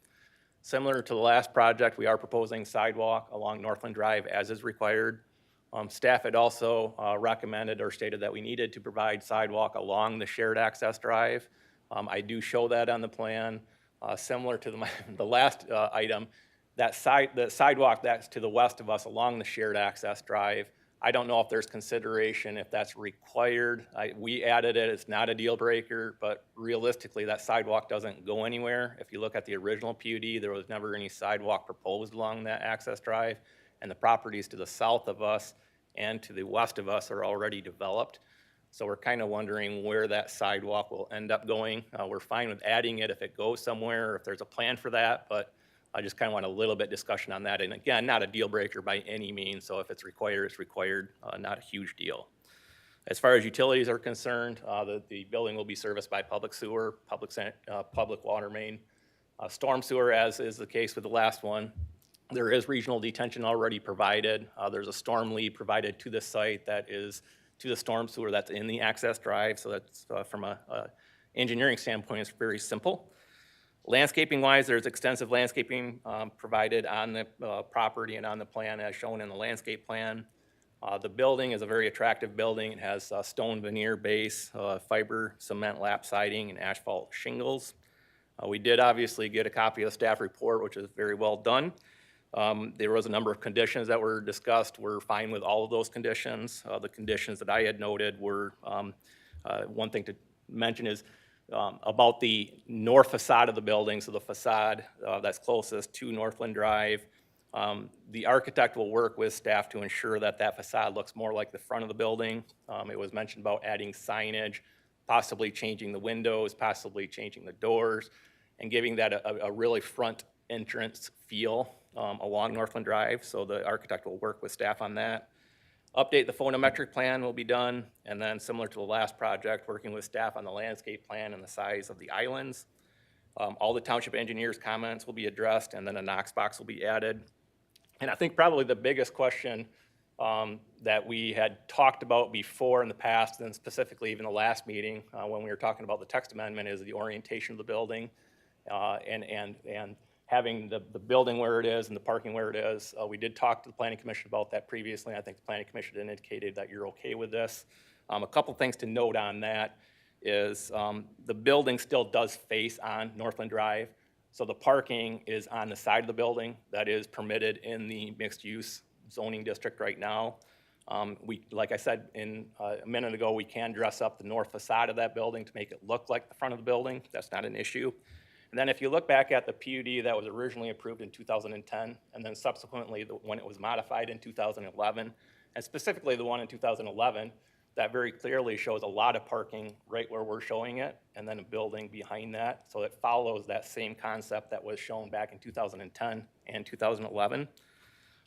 Similar to the last project, we are proposing sidewalk along Northland Drive as is required. Staff had also recommended or stated that we needed to provide sidewalk along the shared access drive. I do show that on the plan. Similar to the last item, the sidewalk that's to the west of us along the shared access drive, I don't know if there's consideration if that's required. We added it, it's not a deal breaker, but realistically that sidewalk doesn't go anywhere. If you look at the original PUD, there was never any sidewalk proposed along that access drive, and the properties to the south of us and to the west of us are already developed. So we're kind of wondering where that sidewalk will end up going. We're fine with adding it if it goes somewhere, or if there's a plan for that, but I just kind of want a little bit discussion on that. And again, not a deal breaker by any means. So if it's required, it's required, not a huge deal. As far as utilities are concerned, the building will be serviced by public sewer, public water main, storm sewer, as is the case with the last one. There is regional detention already provided. There's a storm lead provided to the site that is to the storm sewer that's in the access drive. So that's from a engineering standpoint, it's very simple. Landscaping-wise, there's extensive landscaping provided on the property and on the plan as shown in the landscape plan. The building is a very attractive building. It has stone veneer base, fiber cement lap siding, and asphalt shingles. We did obviously get a copy of the staff report, which is very well done. There was a number of conditions that were discussed. We're fine with all of those conditions. The conditions that I had noted were, one thing to mention is about the north facade of the building, so the facade that's closest to Northland Drive. The architect will work with staff to ensure that that facade looks more like the front of the building. It was mentioned about adding signage, possibly changing the windows, possibly changing the doors, and giving that a really front entrance feel along Northland Drive. So the architect will work with staff on that. Update the photometric plan will be done, and then similar to the last project, working with staff on the landscape plan and the size of the islands. All the township engineers' comments will be addressed, and then a Knox box will be added. And I think probably the biggest question that we had talked about before in the past, and specifically even the last meeting when we were talking about the text amendment, is the orientation of the building and having the building where it is and the parking where it is. We did talk to the Planning Commission about that previously. I think the Planning Commission indicated that you're okay with this. A couple things to note on that is the building still does face on Northland Drive. So the parking is on the side of the building that is permitted in the mixed-use zoning district right now. Like I said a minute ago, we can dress up the north facade of that building to make it look like the front of the building. That's not an issue. And then if you look back at the PUD that was originally approved in 2010, and then subsequently when it was modified in 2011, and specifically the one in 2011, that very clearly shows a lot of parking right where we're showing it, and then a building behind that. So it follows that same concept that was shown back in 2010 and 2011.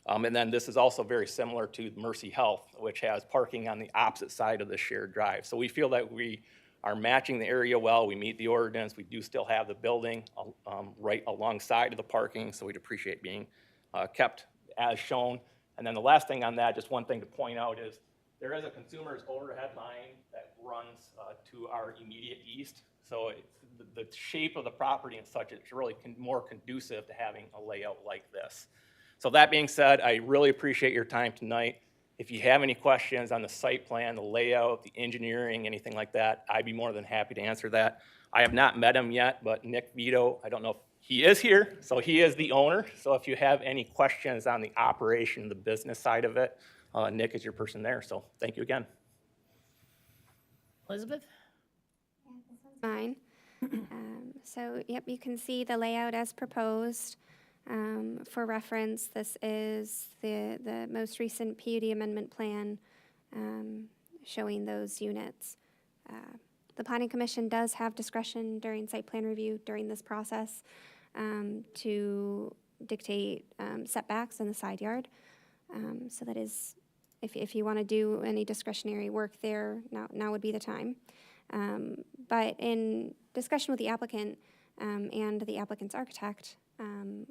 And then this is also very similar to Mercy Health, which has parking on the opposite side of the shared drive. So we feel that we are matching the area well. We meet the ordinance. We do still have the building right alongside of the parking, so we'd appreciate being kept as shown. And then the last thing on that, just one thing to point out is there is a consumer's overhead line that runs to our immediate east. So the shape of the property and such, it's really more conducive to having a layout like this. So that being said, I really appreciate your time tonight. If you have any questions on the site plan, the layout, the engineering, anything like that, I'd be more than happy to answer that. I have not met him yet, but Nick Vito, I don't know if he is here, so he is the owner. So if you have any questions on the operation, the business side of it, Nick is your person there, so thank you again. Elizabeth? Fine. So, yep, you can see the layout as proposed. For reference, this is the most recent PUD amendment plan showing those units. The Planning Commission does have discretion during site plan review during this process to dictate setbacks in the side yard. So that is, if you want to do any discretionary work there, now would be the time. But in discussion with the applicant and the applicant's architect,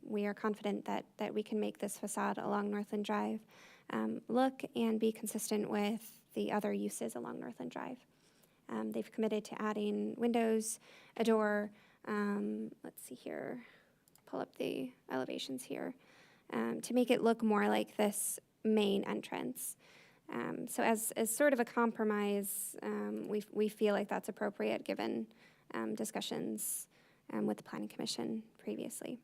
we are confident that we can make this facade along Northland Drive look and be consistent with the other uses along Northland Drive. They've committed to adding windows, a door, let's see here, pull up the elevations here, to make it look more like this main entrance. So as sort of a compromise, we feel like that's appropriate given discussions with the Planning Commission previously.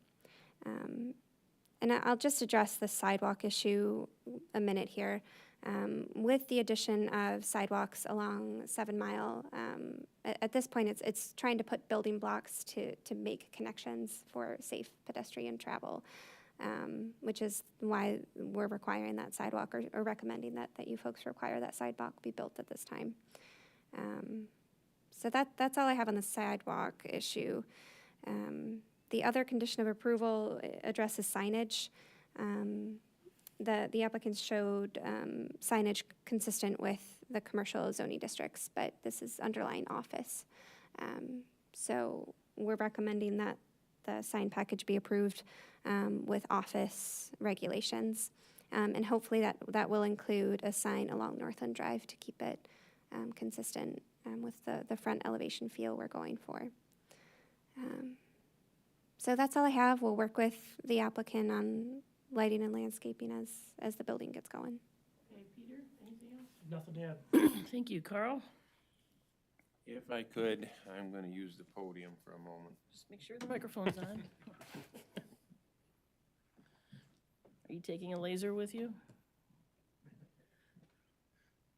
And I'll just address the sidewalk issue a minute here. With the addition of sidewalks along 7 Mile, at this point it's trying to put building blocks to make connections for safe pedestrian travel, which is why we're requiring that sidewalk or recommending that you folks require that sidewalk be built at this time. So that's all I have on the sidewalk issue. The other condition of approval addresses signage. The applicants showed signage consistent with the commercial zoning districts, but this is underlying office. So we're recommending that the sign package be approved with office regulations. And hopefully that will include a sign along Northland Drive to keep it consistent with the front elevation feel we're going for. So that's all I have. We'll work with the applicant on lighting and landscaping as the building gets going. Okay, Peter, anything else? Nothing to add. Thank you, Carl. If I could, I'm going to use the podium for a moment. Just make sure the microphone's on. Are you taking a laser with you?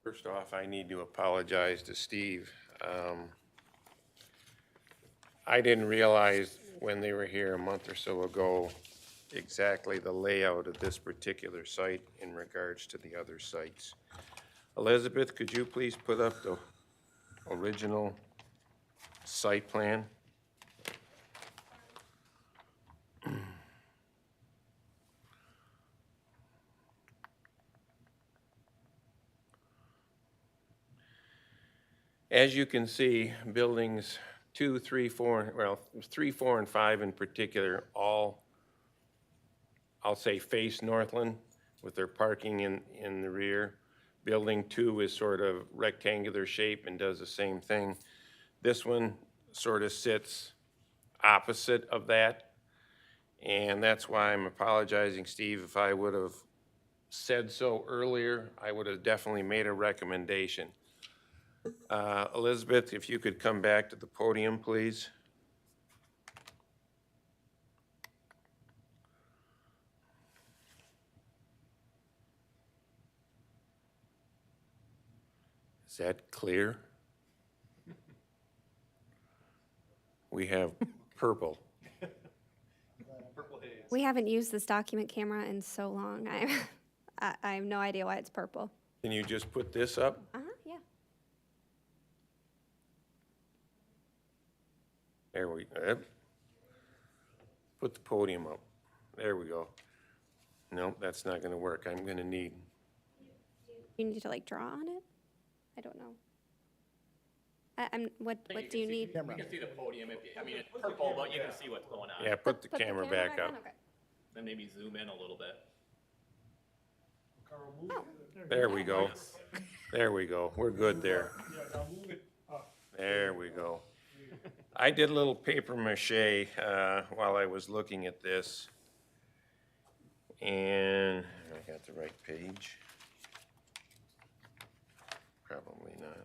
First off, I need to apologize to Steve. I didn't realize when they were here a month or so ago exactly the layout of this particular site in regards to the other sites. Elizabeth, could you please put up the original site plan? As you can see, buildings 2, 3, 4, well, 3, 4, and 5 in particular, all, I'll say, face Northland with their parking in the rear. Building 2 is sort of rectangular shape and does the same thing. This one sort of sits opposite of that, and that's why I'm apologizing, Steve. If I would have said so earlier, I would have definitely made a recommendation. Elizabeth, if you could come back to the podium, please. Is that clear? We have purple. We haven't used this document camera in so long. I have no idea why it's purple. Can you just put this up? Yeah. There we go. Put the podium up. There we go. No, that's not gonna work. I'm gonna need, You need to like draw on it? I don't know. What do you need? You can see the podium, I mean, it's purple, but you can see what's going on. yeah, put the camera back up. on? Okay. Then maybe zoom in a little bit. There we go. There we go. We're good there. There we go. I did a little paper mache while I was looking at this. And I got the right page. Probably not.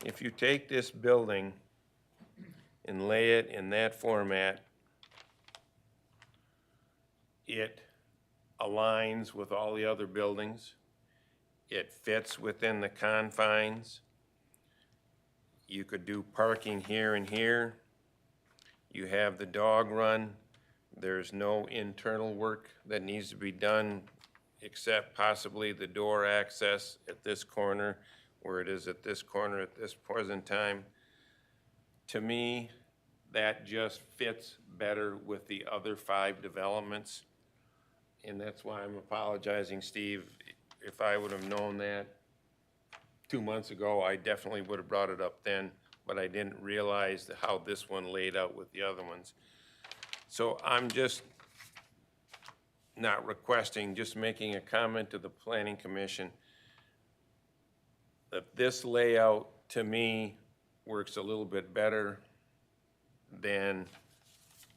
If you take this building and lay it in that format, it aligns with all the other buildings. It fits within the confines. You could do parking here and here. You have the dog run. There's no internal work that needs to be done except possibly the door access at this corner, where it is at this corner at this present time. To me, that just fits better with the other 5 developments. And that's why I'm apologizing, Steve. If I would have known that 2 months ago, I definitely would have brought it up then, but I didn't realize how this one laid out with the other ones. So I'm just not requesting, just making a comment to the Planning Commission that this layout, to me, works a little bit better than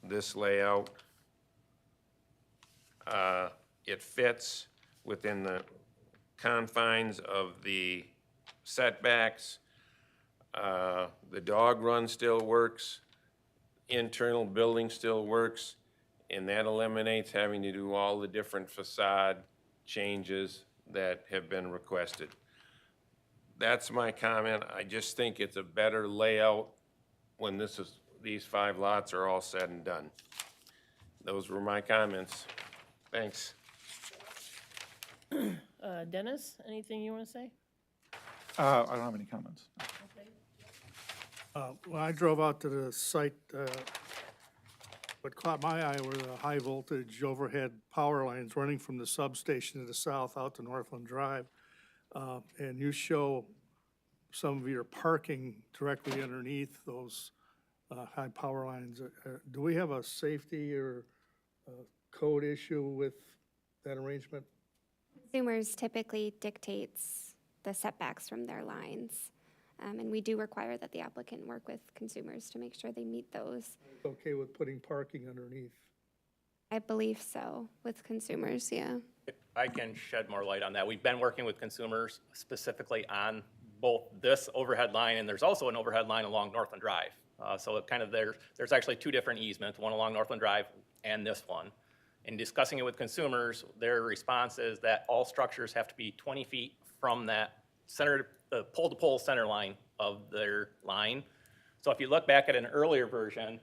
this layout. It fits within the confines of the setbacks. The dog run still works. Internal building still works. And that eliminates having to do all the different facade changes that have been requested. That's my comment. I just think it's a better layout when these 5 lots are all said and done. Those were my comments. Thanks. Dennis, anything you want to say? I don't have any comments. When I drove out to the site, what caught my eye were the high voltage overhead power lines running from the substation to the south out to Northland Drive. And you show some of your parking directly underneath those high power lines. Do we have a safety or code issue with that arrangement? Consumers typically dictates the setbacks from their lines. And we do require that the applicant work with consumers to make sure they meet those. It's okay with putting parking underneath? I believe so, with consumers, yeah. I can shed more light on that. We've been working with consumers specifically on both this overhead line, and there's also an overhead line along Northland Drive. So it kind of there's actually 2 different easements, one along Northland Drive and this one. In discussing it with consumers, their response is that all structures have to be 20 feet from that the pole-to-pole center line of their line. So if you look back at an earlier version,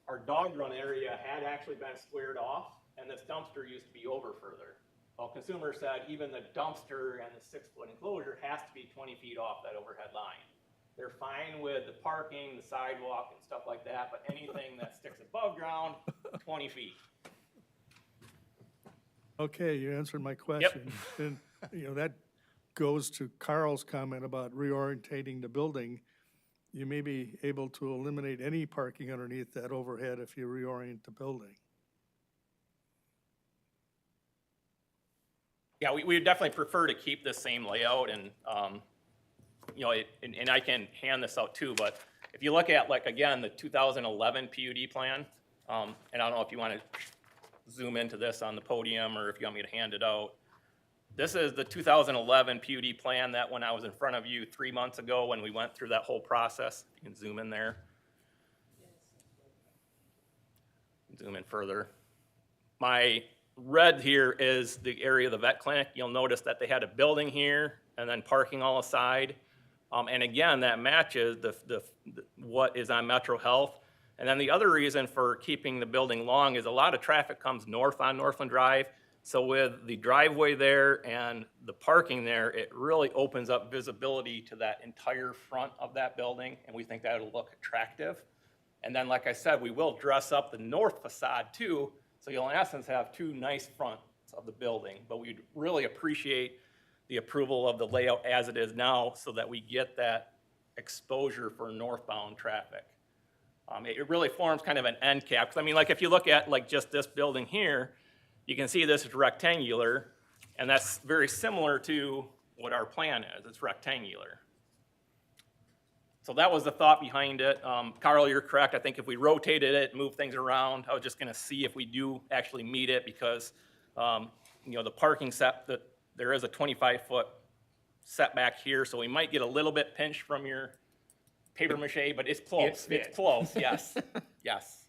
our dog run area had actually been squared off, and this dumpster used to be over further. Well, consumers said even the dumpster and the 6-foot enclosure has to be 20 feet off that overhead line. They're fine with the parking, the sidewalk, and stuff like that, but anything that sticks above ground, 20 feet. Okay, you answered my question. And you know, that goes to Carl's comment about reorientating the building. You may be able to eliminate any parking underneath that overhead if you reorient the building. Yeah, we would definitely prefer to keep the same layout and, you know, and I can hand this out too, but if you look at, like, again, the 2011 PUD plan, and I don't know if you want to zoom into this on the podium or if you want me to hand it out. This is the 2011 PUD plan that when I was in front of you 3 months ago when we went through that whole process. You can zoom in there. Zoom in further. My red here is the area of the vet clinic. You'll notice that they had a building here and then parking all aside. And again, that matches what is on Metro Health. And then the other reason for keeping the building long is a lot of traffic comes north on Northland Drive. So with the driveway there and the parking there, it really opens up visibility to that entire front of that building, and we think that'll look attractive. And then, like I said, we will dress up the north facade too, so you'll in essence have two nice fronts of the building. But we'd really appreciate the approval of the layout as it is now so that we get that exposure for northbound traffic. It really forms kind of an end cap. 'Cause I mean, like if you look at like just this building here, you can see this is rectangular, and that's very similar to what our plan is. It's rectangular. So that was the thought behind it. Carl, you're correct. I think if we rotated it, move things around, I was just gonna see if we do actually meet it because, you know, the parking set, there is a 25-foot setback here, so we might get a little bit pinched from your paper mache, but it's close. It's close, yes, yes.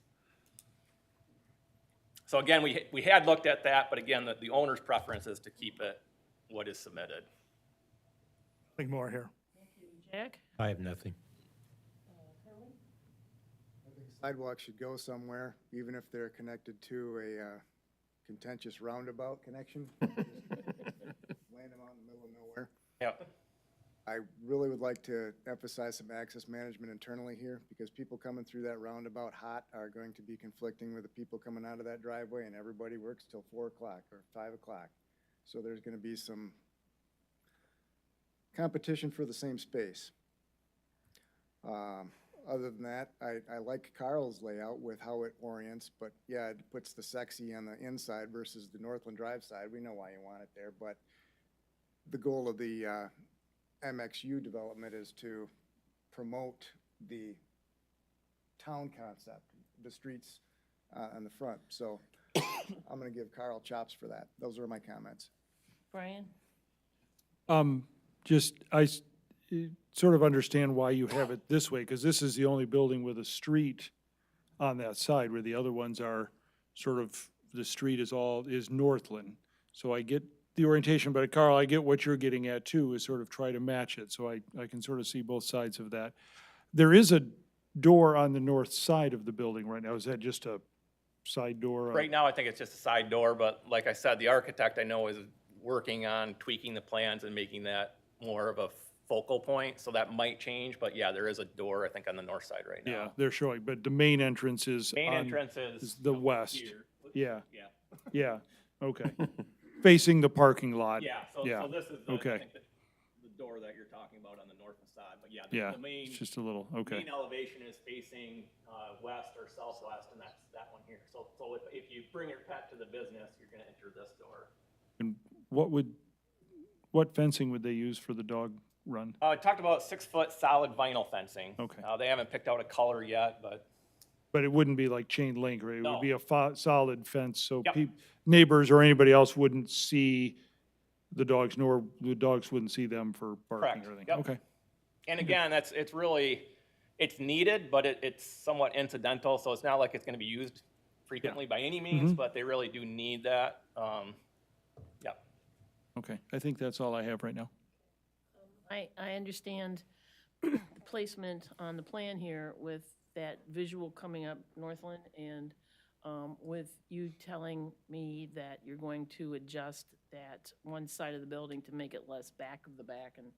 So again, we had looked at that, but again, the owner's preference is to keep it what is submitted. Nothing more here. Jack? I have nothing. Sidewalks should go somewhere, even if they're connected to a contentious roundabout connection. Just laying them out in the middle of nowhere. Yep. I really would like to emphasize some access management internally here, because people coming through that roundabout hot are going to be conflicting with the people coming out of that driveway, and everybody works till 4 o'clock or 5 o'clock. So there's gonna be some competition for the same space. Other than that, I like Carl's layout with how it orients, but yeah, it puts the sexy on the inside versus the Northland Drive side. We know why you want it there, but the goal of the MXU development is to promote the town concept, the streets on the front. So I'm gonna give Carl chops for that. Those are my comments. Brian? I sort of understand why you have it this way, because this is the only building with a street on that side, where the other ones are sort of, the street is Northland. So I get the orientation, but Carl, I get what you're getting at too, is sort of try to match it. So I can sort of see both sides of that. There is a door on the north side of the building right now. Is that just a side door? Right now, I think it's just a side door, but like I said, the architect I know is working on tweaking the plans and making that more of a focal point, so that might change, but yeah, there is a door, I think, on the north side right now. Yeah, they're showing, but the main entrance is Main on- entrance is the west. here. Yeah, Yeah, yeah, okay. Facing the parking lot. yeah, so this is, I okay. think, the door that you're talking about on the north facade, but yeah, Yeah, the main, it's just a little, okay. main elevation is facing west or southwest, and that's that one here. So if you bring your pet to the business, you're gonna enter this door. And what fencing would they use for the dog run? I talked about 6-foot solid vinyl fencing. Okay. They haven't picked out a color yet, but But it wouldn't be like chain link, right? It No. would be a solid fence, so Yep. neighbors or anybody else wouldn't see the dogs, nor the dogs wouldn't see them for barking Correct. or anything. Yep. Okay, And again, it's needed, but it's somewhat incidental, so it's not like it's gonna be used frequently by any means, but they really do need that. Yeah. okay. I think that's all I have right now. I understand the placement on the plan here with that visual coming up Northland and with you telling me that you're going to adjust that one side of the building to make it less back of the back and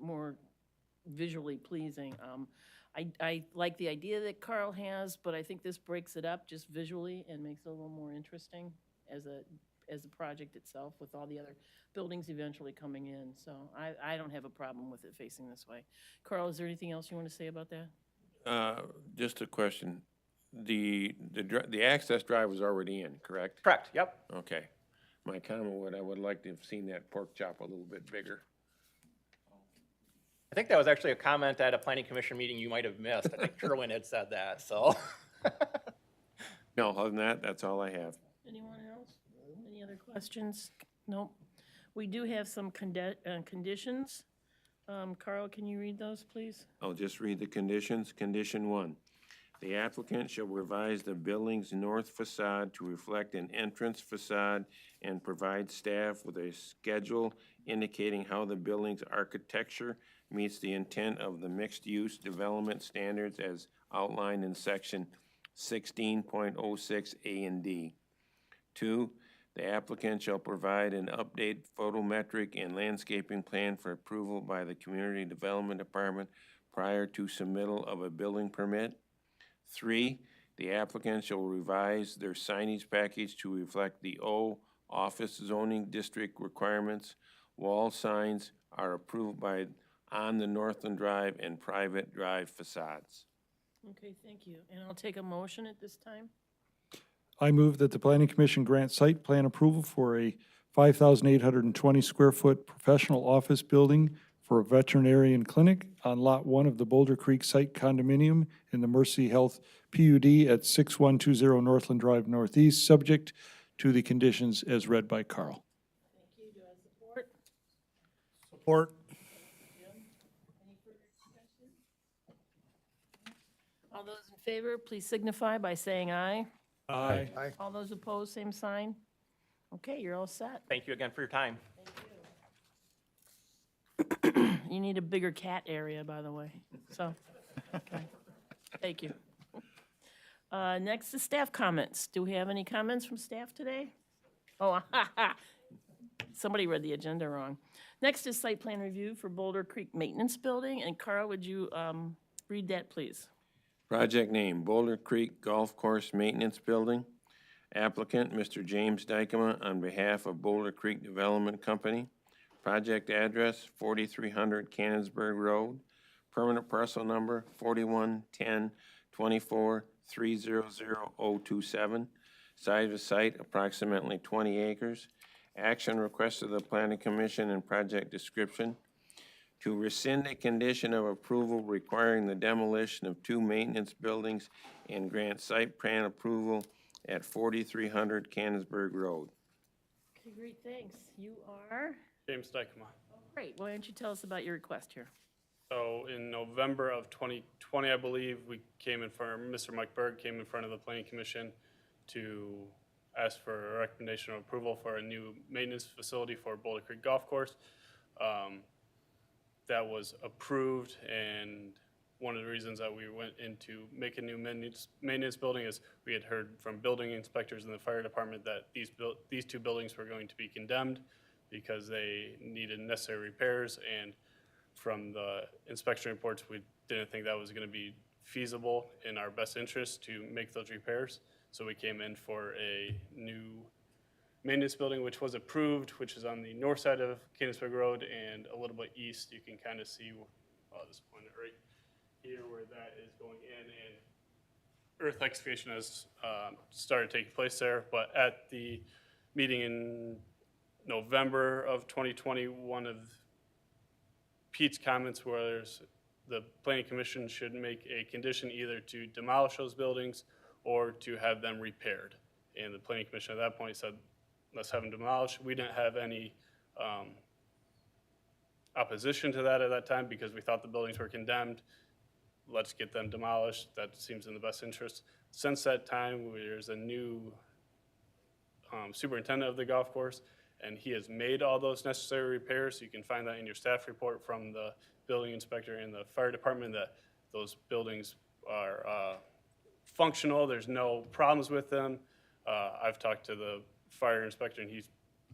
more visually pleasing. I like the idea that Carl has, but I think this breaks it up just visually and makes it a little more interesting as a as the project itself with all the other buildings eventually coming in. So I don't have a problem with it facing this way. Carl, is there anything else you want to say about that? Just a question. The access drive was already in, correct? Correct, yep. Okay. My comment I would like to have seen that pork chop a little bit bigger. I think that was actually a comment at a planning commission meeting you might have missed. I think Kerwin had said that, so. No, other than that, that's all I have. Anyone else? Any other questions? Nope. We do have some conditions. Carl, can you read those, please? I'll just read the conditions. Condition 1, the applicant shall revise the building's north facade to reflect an entrance facade and provide staff with a schedule indicating how the building's architecture meets the intent of the mixed-use development standards as outlined in section 16.06 A and D. 2, the applicant shall provide an updated photometric and landscaping plan for approval by the Community Development Department prior to submittal of a building permit. 3, the applicant shall revise their signage package to reflect the O office zoning district requirements. Wall signs are approved on the Northland Drive and private drive facades. Okay, thank you. And I'll take a motion at this time. I move that the Planning Commission grant site plan approval for a 5,820 square foot professional office building for a veterinarian clinic on Lot 1 of the Boulder Creek Site Condominium in the Mercy Health PUD at 6120 Northland Drive Northeast, subject to the conditions as read by Carl. Thank you. Do I have support? Support. Any further discussion? All those in favor, please signify by saying aye. Aye. Aye. All those opposed, same sign. Okay, you're all set. Thank you again for your time. You need a bigger cat area, by the way, so, okay. Thank you. Next is staff comments. Do we have any comments from staff today? Oh, somebody read the agenda wrong. Next is site plan review for Boulder Creek Maintenance Building, and Carl, would you read that, please? Project name, Boulder Creek Golf Course Maintenance Building. Applicant, Mr. James Dykema, on behalf of Boulder Creek Development Company. Project address, 4300 Cannonsburg Road. Permanent parcel number, 411024300027. Size of site, approximately 20 acres. Action request of the Planning Commission and project description. To rescind a condition of approval requiring the demolition of 2 maintenance buildings and grant site plan approval at 4300 Cannonsburg Road. Okay, great, thanks. You are? James Dykema. Oh, great. Why don't you tell us about your request here? So in November of 2020, I believe, we came in front, Mr. Mike Berg came in front of the Planning Commission to ask for a recommendation of approval for a new maintenance facility for Boulder Creek Golf Course. That was approved, and one of the reasons that we went into make a new maintenance building is we had heard from building inspectors in the fire department that these 2 buildings were going to be condemned because they needed necessary repairs, and from the inspection reports, we didn't think that was going to be feasible in our best interest to make those repairs. So we came in for a new maintenance building, which was approved, which is on the north side of Cannonsburg Road and a little bit east. You can kind of see, I'll just point it right here where that is going in, and earth excavation has started taking place there. But at the meeting in November of 2020, one of Pete's comments was the Planning Commission should make a condition either to demolish those buildings or to have them repaired. And the Planning Commission at that point said, let's have them demolished. We didn't have any opposition to that at that time because we thought the buildings were condemned. Let's get them demolished. That seems in the best interest. Since that time, there's a new superintendent of the golf course, and he has made all those necessary repairs. You can find that in your staff report from the building inspector and the fire department that those buildings are functional. There's no problems with them. I've talked to the fire inspector, and he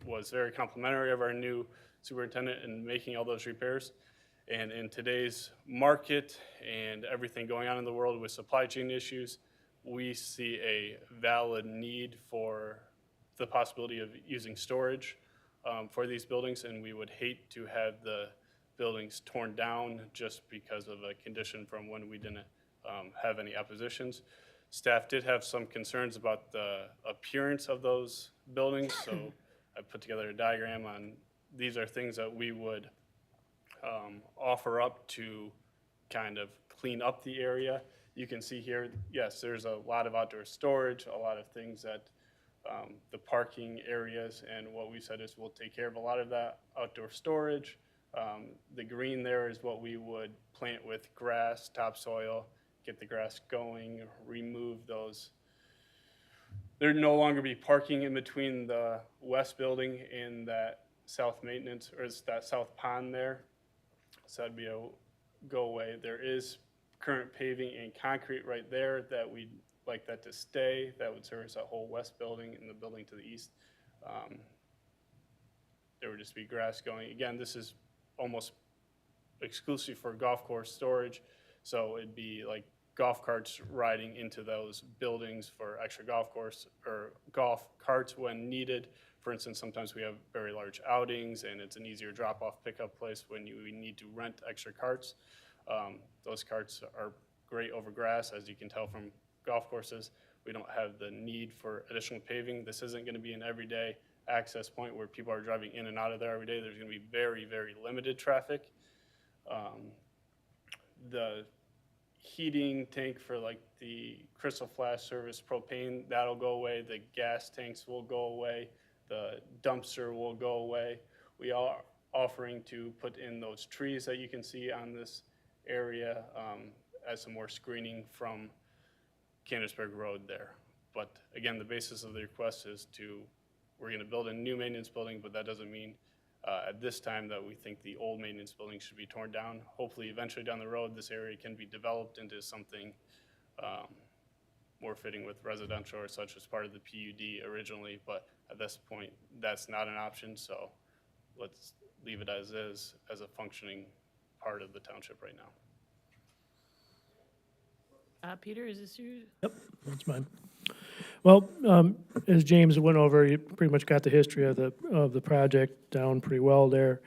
was very complimentary of our new superintendent in making all those repairs. And in today's market and everything going on in the world with supply chain issues, we see a valid need for the possibility of using storage for these buildings, and we would hate to have the buildings torn down just because of a condition from when we didn't have any oppositions. Staff did have some concerns about the appearance of those buildings, so I put together a diagram on, these are things that we would offer up to kind of clean up the area. You can see here, yes, there's a lot of outdoor storage, a lot of things that the parking areas, and what we said is we'll take care of a lot of that outdoor storage. The green there is what we would plant with grass, topsoil, get the grass going, remove those. There'd no longer be parking in between the west building and that south maintenance, or that south pond there. So that'd be a go away. There is current paving and concrete right there that we'd like that to stay. That would service that whole west building and the building to the east. There would just be grass going. Again, this is almost exclusive for golf course storage. So it'd be like golf carts riding into those buildings for extra golf course or golf carts when needed. For instance, sometimes we have very large outings and it's an easier drop-off pickup place when we need to rent extra carts. Those carts are great over grass, as you can tell from golf courses. We don't have the need for additional paving. This isn't going to be an everyday access point where people are driving in and out of there every day. There's going to be very, very limited traffic. The heating tank for like the Crystal Flash service propane, that'll go away. The gas tanks will go away. The dumpster will go away. We are offering to put in those trees that you can see on this area as some more screening from Candaceburg Road there. But again, the basis of the request is we're going to build a new maintenance building, but that doesn't mean at this time that we think the old maintenance building should be torn down. Hopefully, eventually down the road, this area can be developed into something more fitting with residential or such as part of the PUD originally, but at this point, that's not an option, so let's leave it as is, as a functioning part of the township right now. Peter, is this you? Yep, that's mine. Well, as James went over, you pretty much got the history of the project down pretty well there.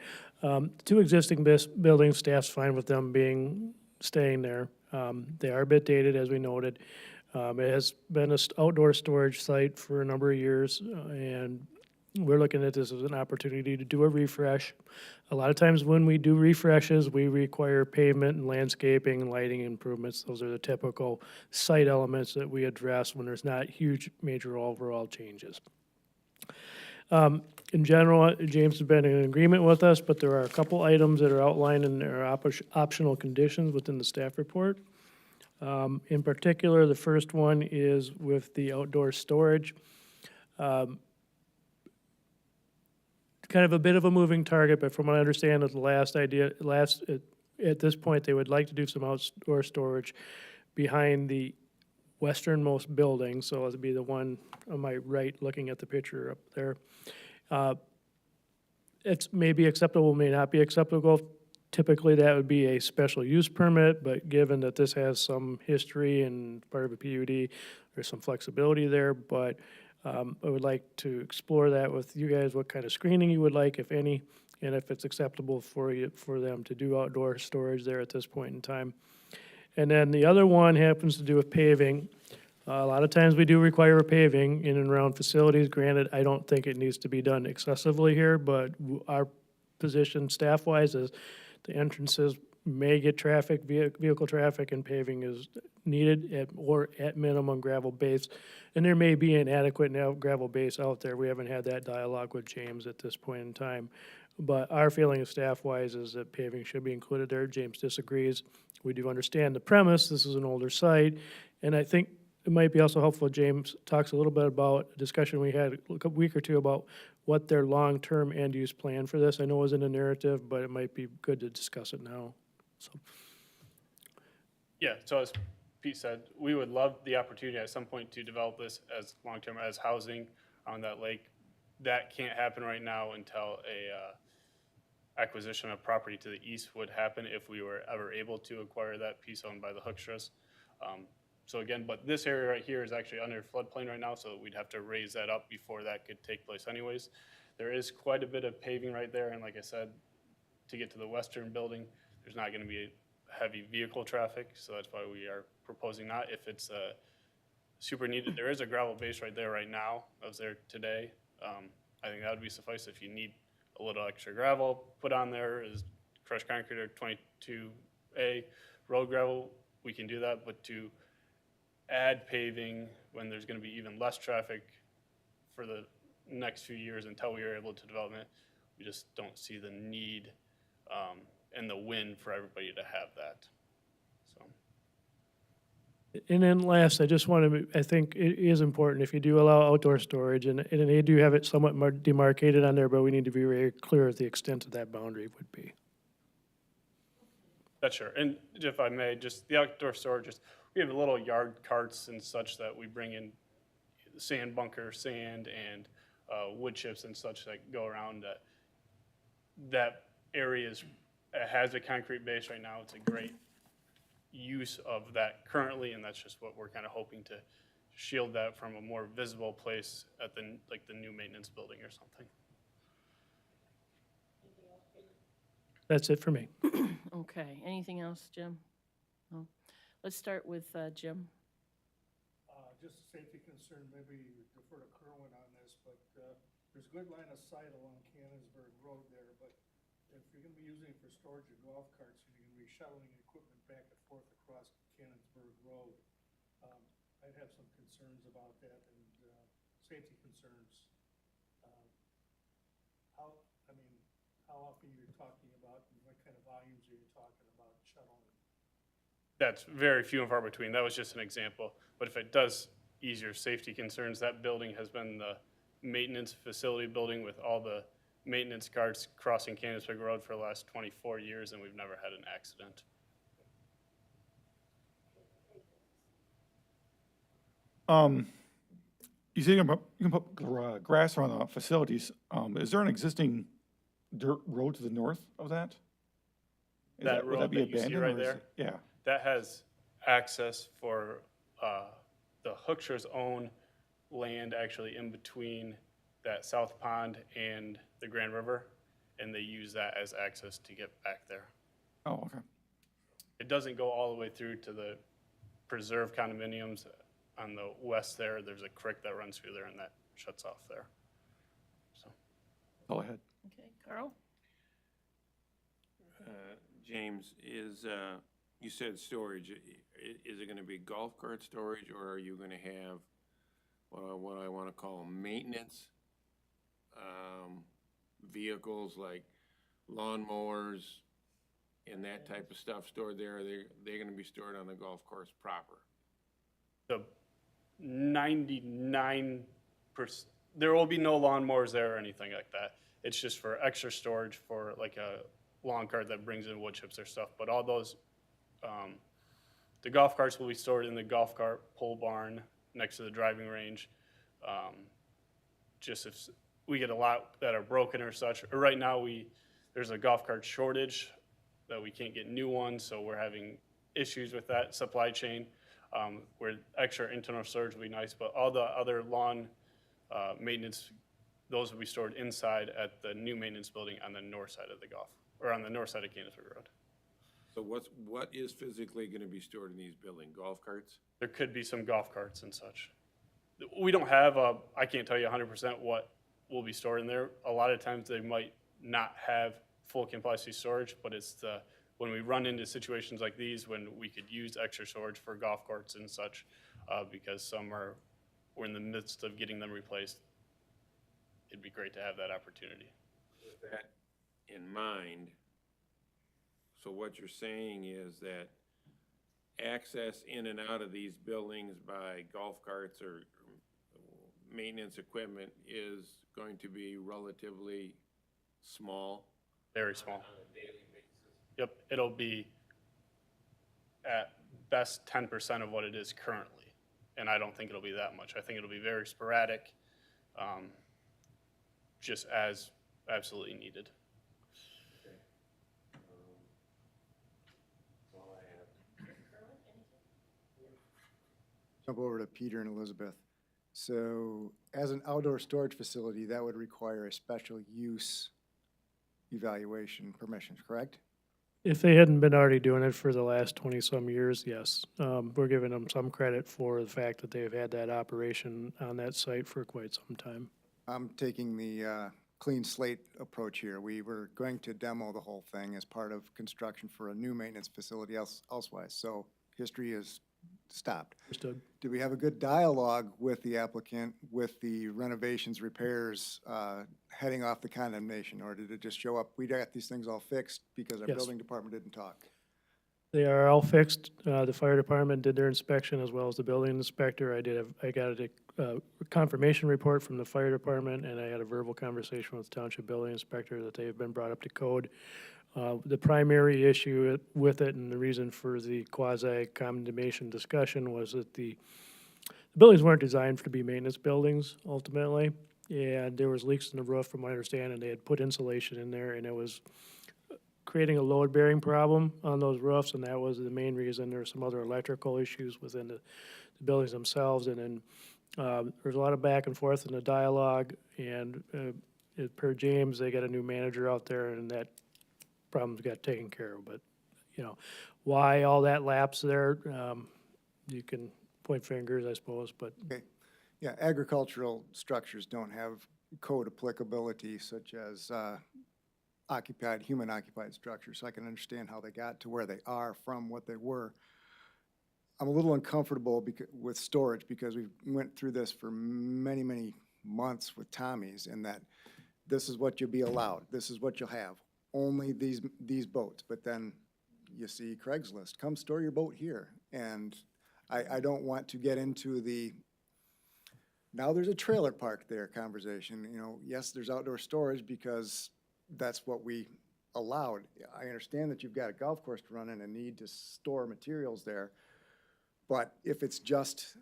Two existing buildings, staff's fine with them staying there. They are a bit dated, as we noted. It has been an outdoor storage site for a number of years, and we're looking at this as an opportunity to do a refresh. A lot of times when we do refreshes, we require pavement and landscaping and lighting improvements. Those are the typical site elements that we address when there's not huge major overall changes. In general, James has been in agreement with us, but there are a couple items that are outlined in their optional conditions within the staff report. In particular, the first one is with the outdoor storage. Kind of a bit of a moving target, but from what I understand of the at this point, they would like to do some outdoor storage behind the westernmost building, so it'll be the one on my right looking at the picture up there. It's maybe acceptable, may not be acceptable. Typically, that would be a special use permit, but given that this has some history and part of a PUD, there's some flexibility there, but I would like to explore that with you guys, what kind of screening you would like, if any, and if it's acceptable for them to do outdoor storage there at this point in time. And then the other one happens to do with paving. A lot of times we do require paving in and around facilities. Granted, I don't think it needs to be done excessively here, but our position staff-wise is the entrances may get vehicle traffic, and paving is needed or at minimum gravel base. And there may be an adequate gravel base out there. We haven't had that dialogue with James at this point in time. But our feeling of staff-wise is that paving should be included there. James disagrees. We do understand the premise. This is an older site. And I think it might be also helpful, James talks a little bit about a discussion we had a week or two about what their long-term end-use plan for this. I know it was in the narrative, but it might be good to discuss it now. So. Yeah, so as Pete said, we would love the opportunity at some point to develop this as long-term as housing on that lake. That can't happen right now until a acquisition of property to the east would happen if we were ever able to acquire that piece owned by the Hoekstras. So again, but this area right here is actually under floodplain right now, so we'd have to raise that up before that could take place anyways. There is quite a bit of paving right there, and like I said, to get to the western building, there's not gonna be heavy vehicle traffic, so that's why we are proposing not. If it's super needed, there is a gravel base right there right now. I was there today. I think that would be suffice. If you need a little extra gravel put on there, is crushed concrete or 22A road gravel, we can do that, but to add paving when there's gonna be even less traffic for the next few years until we are able to develop it, we just don't see the need and the win for everybody to have that. So, And then last, I just want to, I think it is important, if you do allow outdoor storage, and they do have it somewhat demarcated on there, but we need to be very clear of the extent of that boundary would be. that's sure. And if I may, just the outdoor storage, just, we have little yard carts and such that we bring in sand bunker, sand, and wood chips and such that go around. That area has a concrete base right now. It's a great use of that currently, and that's just what we're kind of hoping to shield that from a more visible place at the new maintenance building or something. That's it for me. Okay, anything else, Jim? No? Let's start with Jim. Just a safety concern, maybe defer to Kerwin on this, but there's good line of sight along Cannonsburg Road there, but if you're gonna be using it for storage of golf carts, and you're gonna be shuttling equipment back and forth across Cannonsburg Road, I'd have some concerns about that and safety concerns. How often you're talking about, and what kind of volumes are you talking about shuttling? That's very few and far between. That was just an example. But if it does ease your safety concerns, that building has been the maintenance facility building with all the maintenance carts crossing Cannonsburg Road for the last 24 years, and we've never had an accident. You say you can put grass around the facilities. Is there an existing dirt road to the north of that? That would road be that you see abandoned, right or is there? it- Yeah. That has access for the Hooksher's own land actually in between that South Pond and the Grand River, and they use that as access to get back there. Oh, okay. It doesn't go all the way through to the preserve condominiums on the west there. There's a creek that runs through there and that shuts off there. So, Go ahead. Okay, Carl? James, you said storage, is it gonna be golf cart storage, or are you gonna have what I wanna call maintenance vehicles like lawnmowers and that type of stuff stored there? They're gonna be stored on the golf course proper? the 99%, there will be no lawnmowers there or anything like that. It's just for extra storage for like a lawn cart that brings in wood chips or stuff. But all those, the golf carts will be stored in the golf cart pole barn next to the driving range. Just if we get a lot that are broken or such, or right now there's a golf cart shortage that we can't get new ones, so we're having issues with that supply chain. Where extra internal storage will be nice, but all the other lawn maintenance, those will be stored inside at the new maintenance building on the north side of the on the north side of Cannonsburg Road. So what is physically gonna be stored in these buildings? Golf carts? There could be some golf carts and such. We don't have I can't tell you 100% what will be stored in there. A lot of times they might not have full capacity storage, but it's when we run into situations like these, when we could use extra storage for golf carts and such, because we're in the midst of getting them replaced, it'd be great to have that opportunity. With that in mind, so what you're saying is that access in and out of these buildings by golf carts or maintenance equipment is going to be relatively small? Very small. Yep, it'll be at best 10% of what it is currently, and I don't think it'll be that much. I think it'll be very sporadic, just as absolutely needed. Jump over to Peter and Elizabeth. So as an outdoor storage facility, that would require a special use evaluation permissions, correct? If they hadn't been already doing it for the last 20-some years, yes. We're giving them some credit for the fact that they've had that operation on that site for quite some time. I'm taking the clean slate approach here. We were going to demo the whole thing as part of construction for a new maintenance facility elsewise, so history is stopped. Understood. Do we have a good dialogue with the applicant, with the renovations, repairs, heading off the condemnation? Or did it just show up, we got these things all fixed because our Yes. building department didn't talk? They are all fixed. The fire department did their inspection as well as the building inspector. I got a confirmation report from the fire department, and I had a verbal conversation with the township building inspector that they have been brought up to code. The primary issue with it and the reason for the quasi-condemnation discussion was that the buildings weren't designed to be maintenance buildings ultimately, and there was leaks in the roof from my understanding. They had put insulation in there, and it was creating a load-bearing problem on those roofs, and that was the main reason. There were some other electrical issues within the buildings themselves, and then there was a lot of back and forth in the dialogue, and per James, they got a new manager out there, and that problems got taken care of. But, you know, why all that lapse there, you can point fingers, I suppose, but Okay, yeah, agricultural structures don't have code applicability such as human-occupied structures, so I can understand how they got to where they are from what they were. I'm a little uncomfortable with storage because we went through this for many, many months with Tommy's, and that this is what you'll be allowed, this is what you'll have, only these boats. But then you see Craigslist, come store your boat here. And I don't want to get into the, now there's a trailer park there conversation. You know, yes, there's outdoor storage because that's what we allowed. I understand that you've got a golf course to run in and need to store materials there. But if it's just,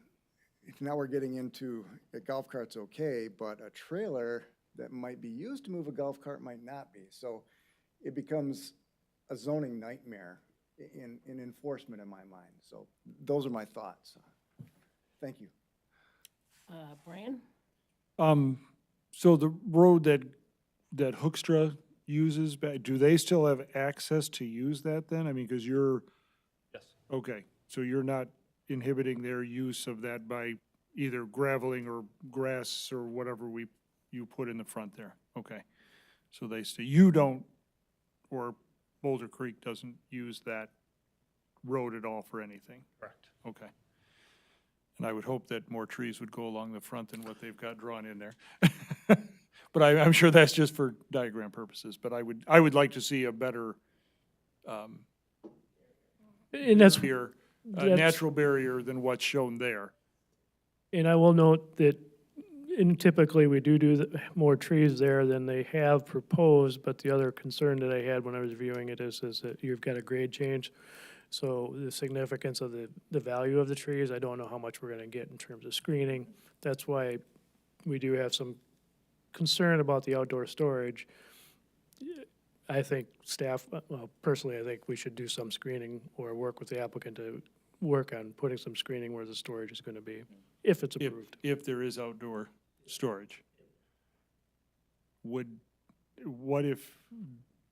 if now we're getting into a golf cart's okay, but a trailer that might be used to move a golf cart might not be. So it becomes a zoning nightmare in enforcement in my mind. So those are my thoughts. Thank you. Brian? So the road that Hookstra uses, do they still have access to use that then? I mean, because you're, Yes. okay, so you're not inhibiting their use of that by either graveling or grass or whatever you put in the front there? Okay, so you don't, or Boulder Creek doesn't use that road at all for anything? Correct. Okay. And I would hope that more trees would go along the front than what they've got drawn in there. But I'm sure that's just for diagram purposes, but I would like to see a better, and that's here, that's- natural barrier than what's shown there. And I will note that, and typically we do more trees there than they have proposed, but the other concern that I had when I was viewing it is that you've got a grade change. So the significance of the value of the trees, I don't know how much we're gonna get in terms of screening. That's why we do have some concern about the outdoor storage. I think staff, well, personally, I think we should do some screening or work with the applicant to work on putting some screening where the storage is gonna be, if it's approved. If there is outdoor storage. What if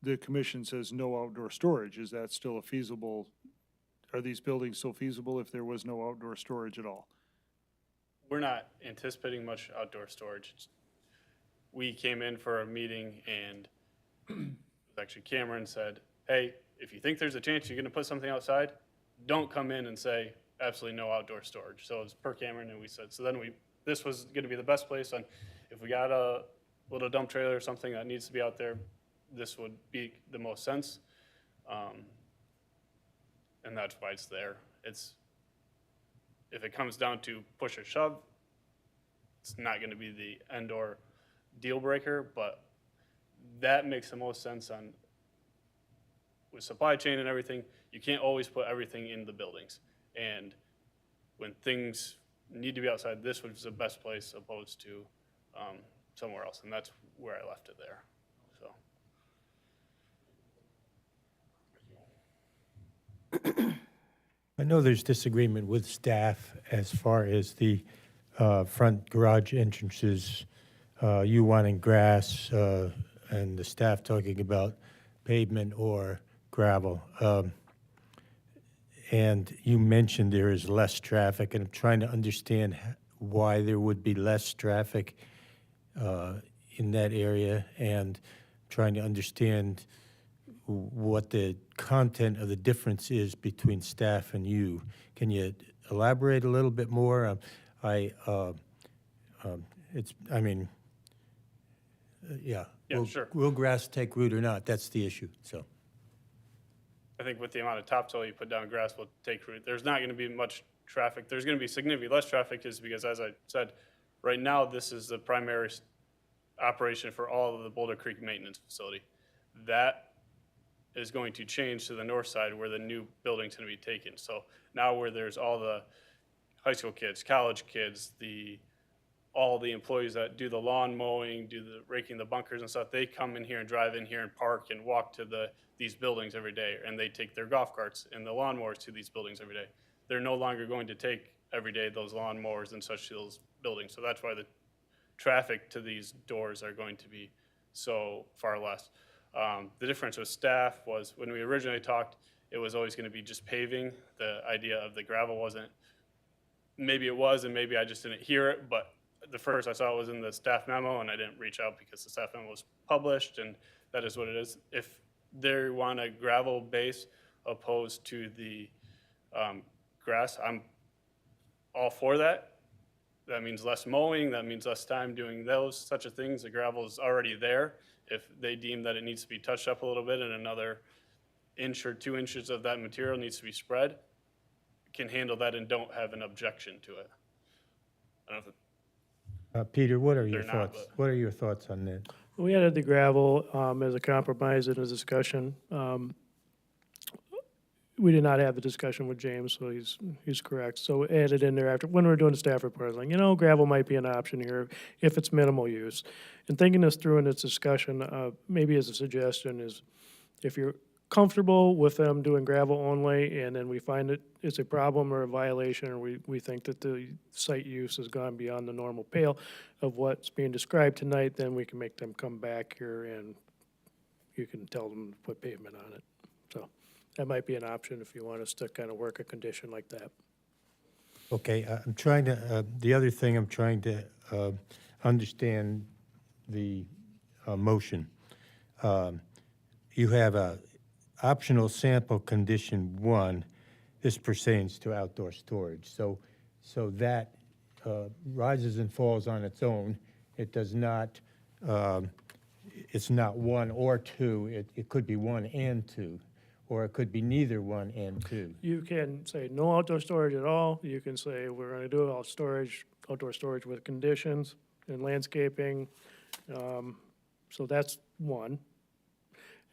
the commission says no outdoor storage? Is that still a feasible, are these buildings still feasible if there was no outdoor storage at all? We're not anticipating much outdoor storage. We came in for a meeting and actually Cameron said, hey, if you think there's a chance you're gonna put something outside, don't come in and say absolutely no outdoor storage. So it's per Cameron, and we said, so then this was gonna be the best place, and if we got a little dump trailer or something that needs to be out there, this would be the most sense. And that's why it's there. If it comes down to push or shove, it's not gonna be the end or deal breaker, but that makes the most sense with supply chain and everything. You can't always put everything in the buildings. And when things need to be outside, this was the best place opposed to somewhere else. And that's where I left it there, so. I know there's disagreement with staff as far as the front garage entrances, you wanting grass, and the staff talking about pavement or gravel. And you mentioned there is less traffic, and I'm trying to understand why there would be less traffic in that area, and trying to understand what the content of the difference is between staff and you. Can you elaborate a little bit more? Yeah. Yeah, sure. Will grass take root or not? That's the issue, so. I think with the amount of topsoil you put down, grass will take root. There's not going to be much traffic. There's going to be significantly less traffic is because, as I said, right now, this is the primary operation for all of the Boulder Creek Maintenance Facility. That is going to change to the north side where the new building's going to be taken. So now where there's all the high school kids, college kids, all the employees that do the lawn mowing, do the raking the bunkers and stuff, they come in here and drive in here and park and walk to these buildings every day, and they take their golf carts and the lawnmowers to these buildings every day. They're no longer going to take every day those lawnmowers and such to those buildings. So that's why the traffic to these doors are going to be so far less. The difference with staff was when we originally talked, it was always going to be just paving. The idea of the gravel wasn't, maybe it was, and maybe I just didn't hear it, but the first I saw it was in the staff memo, and I didn't reach out because the staff memo was published, and that is what it is. If they want a gravel base opposed to the grass, I'm all for that. That means less mowing, that means less time doing such a things. The gravel is already there. If they deem that it needs to be touched up a little bit and another inch or 2 inches of that material needs to be spread, can handle that and don't have an objection to it. I don't know if Peter, what are your They're not, thoughts? What are your thoughts on that? We added the gravel as a compromise in a discussion. We did not have the discussion with James, so he's correct. So added in there after, when we were doing the staff report, I was like, gravel might be an option here if it's minimal use. And thinking this through in this discussion, maybe as a suggestion is, if you're comfortable with them doing gravel only, and then we find that it's a problem or a violation, or we think that the site use has gone beyond the normal pale of what's being described tonight, then we can make them come back here and you can tell them to put pavement on it. So that might be an option if you want us to kind of work a condition like that. Okay, I'm trying to, the other thing I'm trying to understand the motion. You have a optional sample condition 1. This pertains to outdoor storage. So that rises and falls on its own. It does not, it's not 1 or 2. It could be 1 and 2, or it could be neither 1 and 2. You can say no outdoor storage at all. You can say we're going to do outdoor storage with conditions and landscaping. So that's 1.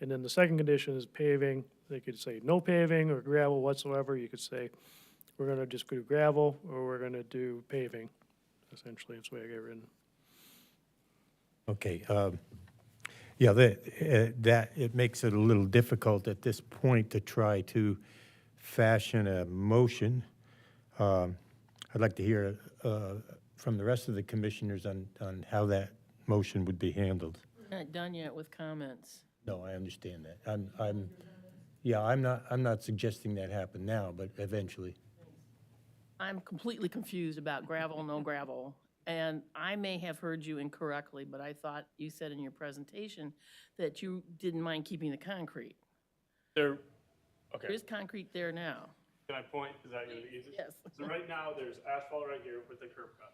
And then the second condition is paving. They could say no paving or gravel whatsoever. You could say we're going to just do gravel or we're going to do paving. Essentially, that's the way I get written. Okay. Yeah, that it makes it a little difficult at this point to try to fashion a motion. I'd like to hear from the rest of the commissioners on how that motion would be handled. We're not done yet with comments. No, I understand that. I'm not suggesting that happen now, but eventually. I'm completely confused about gravel, no gravel. And I may have heard you incorrectly, but I thought you said in your presentation that you didn't mind keeping the concrete. okay. There is concrete there now. Can I point? Is that going to be easy? Yes. So right now, there's asphalt right here with the curb cut.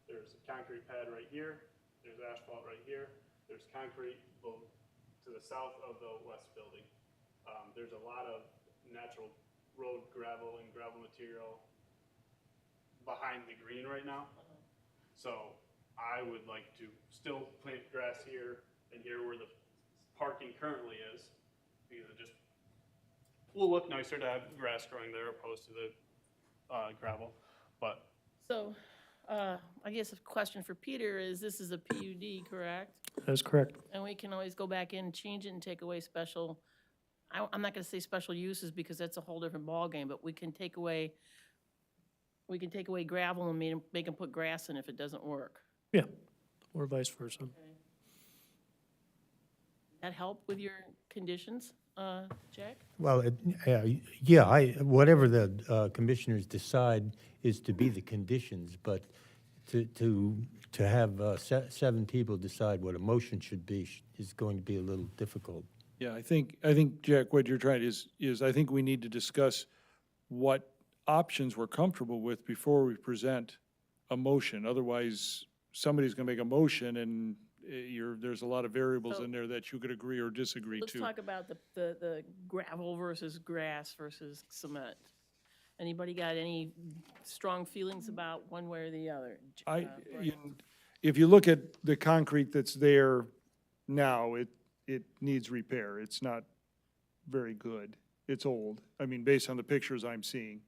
There's a concrete pad right here. There's asphalt right here. There's concrete to the south of the west building. There's a lot of natural road gravel and gravel material behind the green right now. So I would like to still plant grass here and here where the parking currently is, because it just will look nicer to have grass growing there opposed to the gravel. But So I guess a question for Peter is, this is a PUD, correct? That's correct. And we can always go back in, change it, and take away special. I'm not gonna say special uses because that's a whole different ballgame, but we can take away gravel and make them put grass in if it doesn't work. Yeah, or vice versa. That help with your conditions, Jack? Well, whatever the commissioners decide is to be the conditions, but to have 7 people decide what a motion should be is going to be a little difficult. Yeah, I think, Jack, what you're trying is I think we need to discuss what options we're comfortable with before we present a motion. Otherwise, somebody's gonna make a motion and there's a lot of variables So- in there that you could agree or disagree Let's to. talk about the gravel versus grass versus cement. Anybody got any strong feelings about one way or the other? Brian? If you look at the concrete that's there now, it needs repair. It's not very good. It's old. I mean, based on the pictures I'm seeing,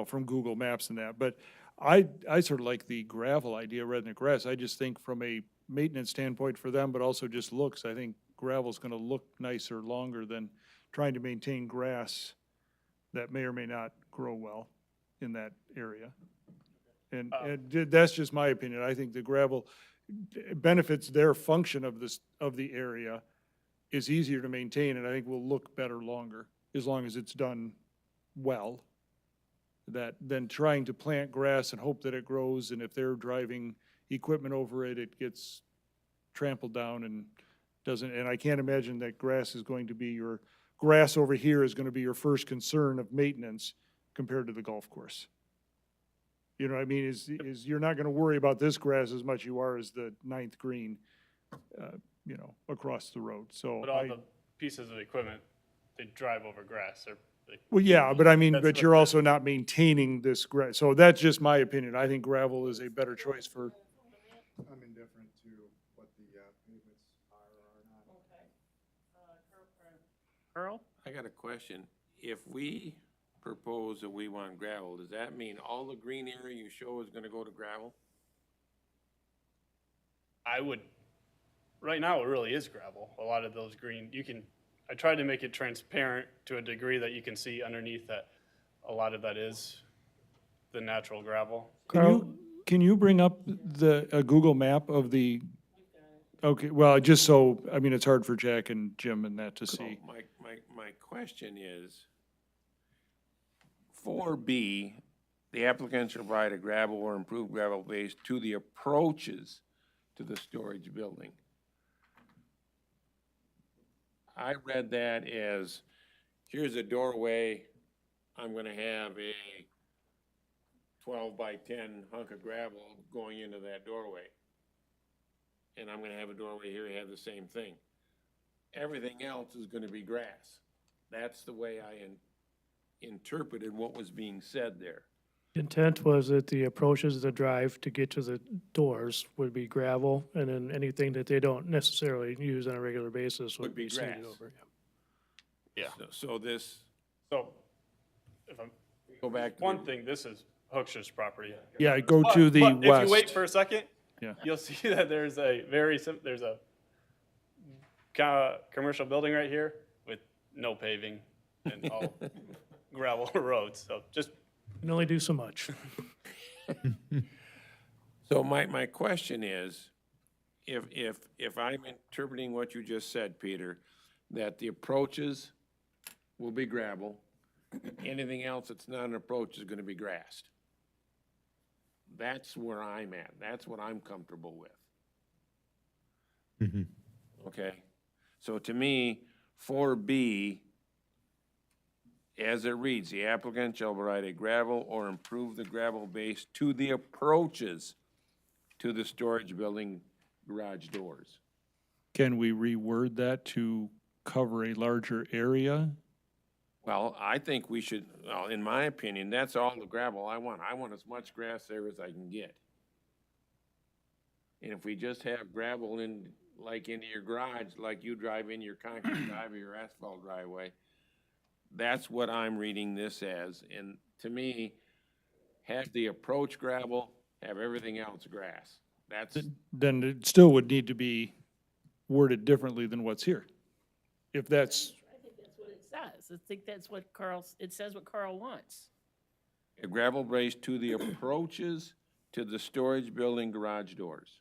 from Google Maps and that. But I sort of like the gravel idea rather than grass. I just think from a maintenance standpoint for them, but also just looks, I think gravel's gonna look nicer longer than trying to maintain grass that may or may not grow well in that area. And that's just my opinion. I think the gravel benefits their function of the area, is easier to maintain, and I think will look better longer, as long as it's done well. Than trying to plant grass and hope that it grows, and if they're driving equipment over it, it gets trampled down and doesn't, and I can't imagine that grass over here is gonna be your first concern of maintenance compared to the golf course. You know what I mean, is you're not gonna worry about this grass as much you are as the 9th green, across the road, so. But all the pieces of equipment, they drive over grass. Well, yeah, but I mean, That's but the- you're also not maintaining this grass, so that's just my opinion. I think gravel is a better choice for, I'm indifferent to what the pavements are or not. Earl? I got a question. If we propose that we want gravel, does that mean all the green area you show is gonna go to gravel? Right now, it really is gravel. A lot of those green, I tried to make it transparent to a degree that you can see underneath that a lot of that is the natural gravel. can you bring up a Google map of the, okay, well, just so, I mean, it's hard for Jack and Jim and that to see. My question is, 4B, the applicant shall provide a gravel or improved gravel base to the approaches to the storage building. I read that as, here's a doorway, I'm gonna have a 12 by 10 hunk of gravel going into that doorway. And I'm gonna have a doorway here, have the same thing. Everything else is gonna be grass. That's the way I interpreted what was being said there. Intent was that the approaches to the drive to get to the doors would be gravel, and then anything that they don't necessarily use on a regular basis would be seeded grass. over. Yeah. So this, So, if I'm, go back to. one thing, this is Hooksher's property. Yeah, go to the But west. if you wait for a second, Yeah. you'll see that there's a there's a commercial building right here with no paving and all gravel roads, so just. Can only do so much. So my question is, if I'm interpreting what you just said, Peter, that the approaches will be gravel, anything else that's not an approach is gonna be grassed. That's where I'm at. That's what I'm comfortable with. Okay? So to me, 4B, as it reads, the applicant shall provide a gravel or improve the gravel base to the approaches to the storage building garage doors. Can we reword that to cover a larger area? Well, I think we should, well, in my opinion, that's all the gravel I want. I want as much grass there as I can get. And if we just have gravel into your garage, like you drive in your concrete drive or your asphalt driveway, that's what I'm reading this as. And to me, have the approach gravel, have everything else grass. That's, Then it still would need to be worded differently than what's here. If that's, I think that's what it says what Carl wants. A gravel base to the approaches to the storage building garage doors.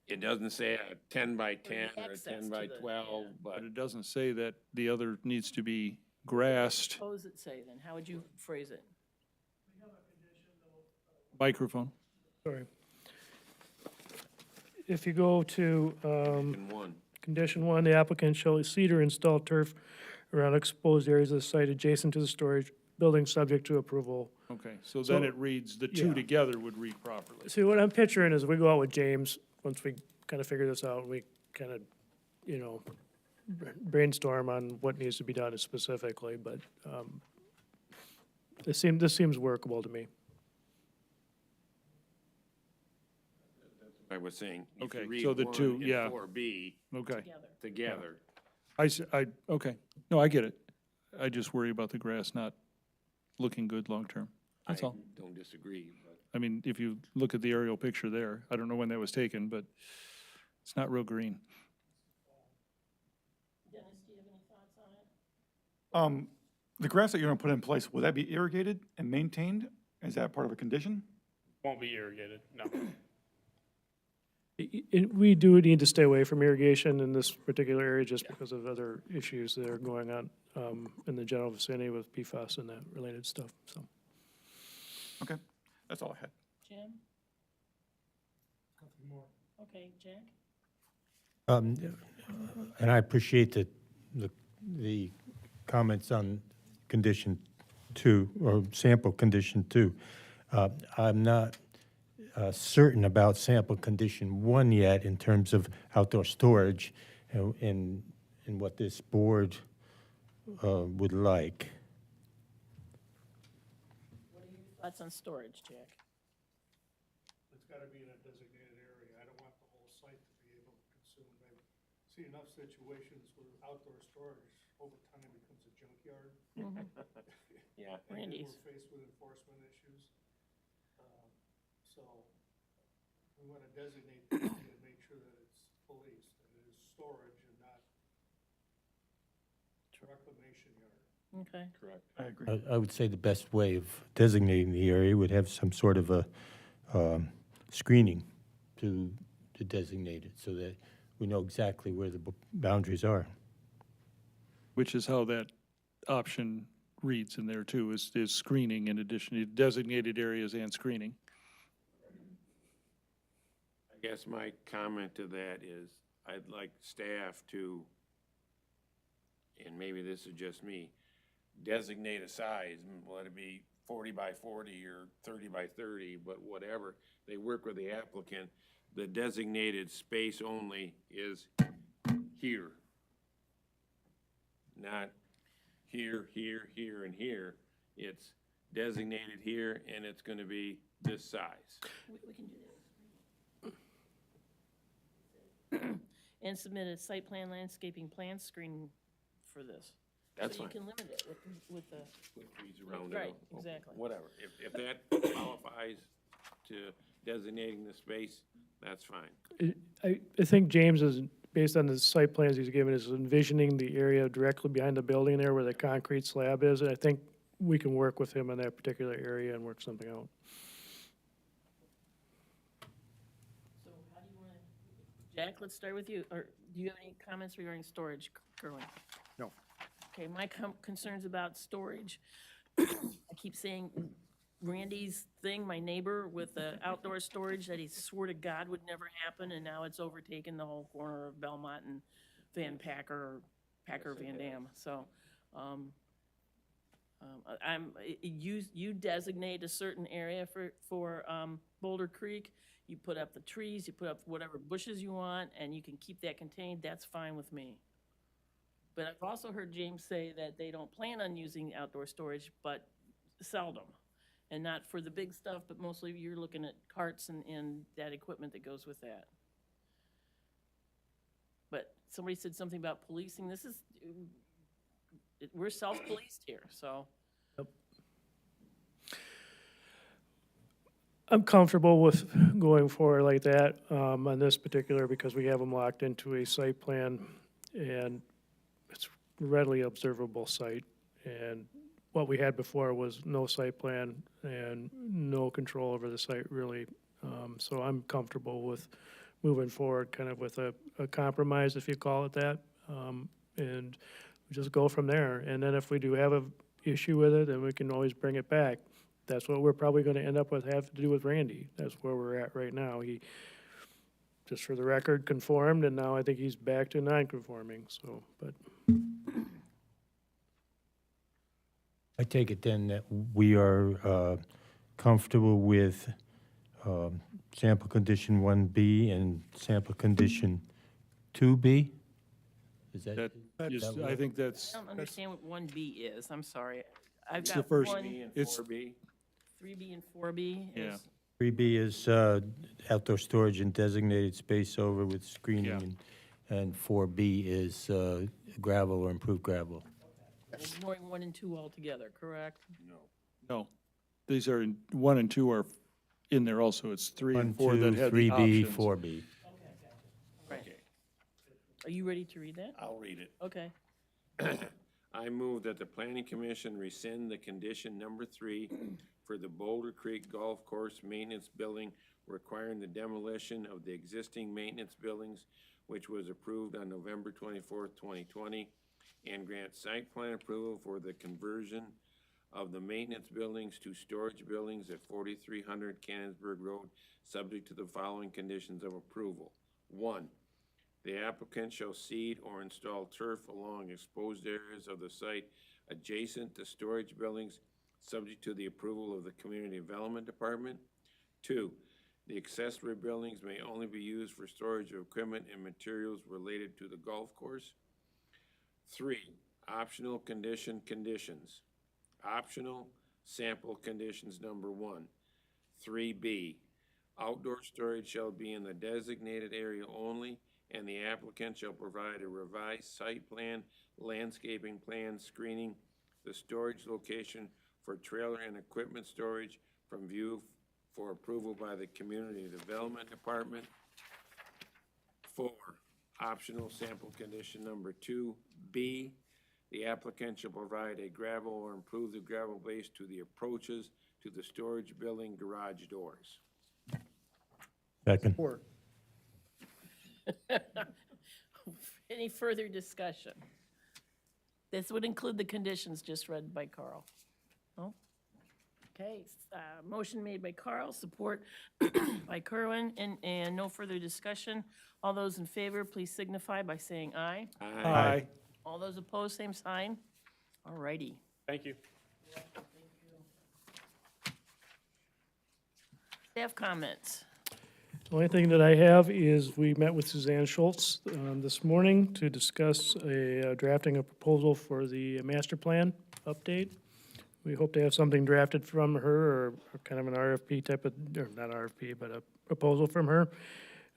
It doesn't say a 10 by 10 or a access 10 to by the- 12, but But it doesn't say that the other needs to be grassed. Suppose it say then, how would you phrase it? Microphone. Sorry. If you go to, in one. condition 1, the applicant shall seed or install turf around exposed areas of the site adjacent to the storage building, subject to approval. Okay, so then So- it reads, the two yeah. together would read properly. See, what I'm picturing is we go out with James, once we kind of figure this out, we kind of, you know, brainstorm on what needs to be done specifically, but this seems workable to me. I was saying, if Okay, you read so the 1 two, and yeah. 4B Okay, Together. together, okay. No, I get it. I just worry about the grass not looking good long-term. I That's all. don't disagree, but I mean, if you look at the aerial picture there, I don't know when that was taken, but it's not real green. Dennis, do you have any thoughts on it? The grass that you're gonna put in place, will that be irrigated and maintained? Is that part of a condition? Won't be irrigated, no. We do need to stay away from irrigation in this particular area just because of other issues that are going on in the general vicinity with PFAS and that related stuff, so. Okay, that's all I had. Jim? Nothing more. Okay, Jack? And I appreciate the comments on condition 2, or sample condition 2. I'm not certain about sample condition 1 yet in terms of outdoor storage and what this board would like. What are your thoughts on storage, Jack? It's gotta be in a designated area. I don't want the whole site to be able to consume. I've seen enough situations where outdoor storage over time becomes a junkyard. yeah. And then Randy's. we're faced with enforcement issues. So we wanna designate the area and make sure that it's policed, that it is storage and not reclamation yard. Okay. Correct. I agree. I would say the best way of designating the area would have some sort of a screening to designate it so that we know exactly where the boundaries are. Which is how that option reads in there too, is screening in addition to designated areas and screening. I guess my comment to that is, I'd like staff to, and maybe this is just me, designate a size, let it be 40 by 40 or 30 by 30, but whatever. They work with the applicant. The designated space only is here. Not here, here, here, and here. It's designated here, and it's gonna be this size. We can do that. And submit a site plan landscaping plan screening for this. That's So fine. you can limit it with the, With trees around it. Right, or exactly. Whatever. If that qualifies to designating the space, that's fine. I think James is, based on the site plans he's given, is envisioning the area directly behind the building there where the concrete slab is. And I think we can work with him in that particular area and work something out. so how do you want to, Jack, let's start with you. Or do you have any comments regarding storage, Kerwin? No. Okay, my concerns about storage, I keep saying Randy's thing, my neighbor with the outdoor storage that he swore to God would never happen, and now it's overtaken the whole corner of Belmont and Van Packer, or Packer Van Dam, so, you designate a certain area for Boulder Creek, you put up the trees, you put up whatever bushes you want, and you can keep that contained, that's fine with me. But I've also heard James say that they don't plan on using outdoor storage, but seldom. And not for the big stuff, but mostly you're looking at carts and that equipment that goes with that. But somebody said something about policing. This is, we're self-policed here, so. I'm comfortable with going forward like that on this particular, because we have them locked into a site plan, and it's readily observable site. And what we had before was no site plan and no control over the site really. So I'm comfortable with moving forward kind of with a compromise, if you call it that. And just go from there. And then if we do have a issue with it, then we can always bring it back. That's what we're probably gonna end up with, have to do with Randy. That's where we're at right now. He, just for the record, conformed, and now I think he's back to non-conforming, so, but. I take it then that we are comfortable with sample condition 1B and sample condition 2B? Is that? I think that's, I don't understand what 1B is, I'm sorry. I've it's got the first, 1, it's, 3B and 4B yeah. is, 3B is outdoor storage and designated space over with screening, and 4B is gravel or improved gravel. ignoring 1 and 2 altogether, correct? No, these are, 1 and 2 are in there also. It's 3 1, and 4 that 2, have the 3B, options. 4B. Right. Are you ready to read that? I'll read it. Okay. I move that the planning commission rescind the condition number 3 for the Boulder Creek Golf Course Maintenance Building requiring the demolition of the existing maintenance buildings, which was approved on November 24th, 2020, and grant site plan approval for the conversion of the maintenance buildings to storage buildings at 4300 Cannonsburg Road, subject to the following conditions of approval. 1, the applicant shall seed or install turf along exposed areas of the site adjacent to storage buildings, subject to the approval of the Community Development Department. 2, the accessory buildings may only be used for storage of equipment and materials related to the golf course. 3, optional conditions. Optional sample conditions number 1. 3B, outdoor storage shall be in the designated area only, and the applicant shall provide a revised site plan, landscaping plan, screening the storage location for trailer and equipment storage from view for approval by the Community Development Department. 4, optional sample condition number 2B, the applicant shall provide a gravel or improve the gravel base to the approaches to the storage building garage doors. Second. Support. Any further discussion? This would include the conditions just read by Carl. No? Okay, motion made by Carl, support by Kerwin, and no further discussion. All those in favor, please signify by saying aye. Aye. All those opposed, same sign. All righty. Thank you. Staff comments. The only thing that I have is we met with Suzanne Schultz this morning to discuss drafting a proposal for the master plan update. We hope to have something drafted from her, or kind of an RFP type of, or not RFP, but a proposal from her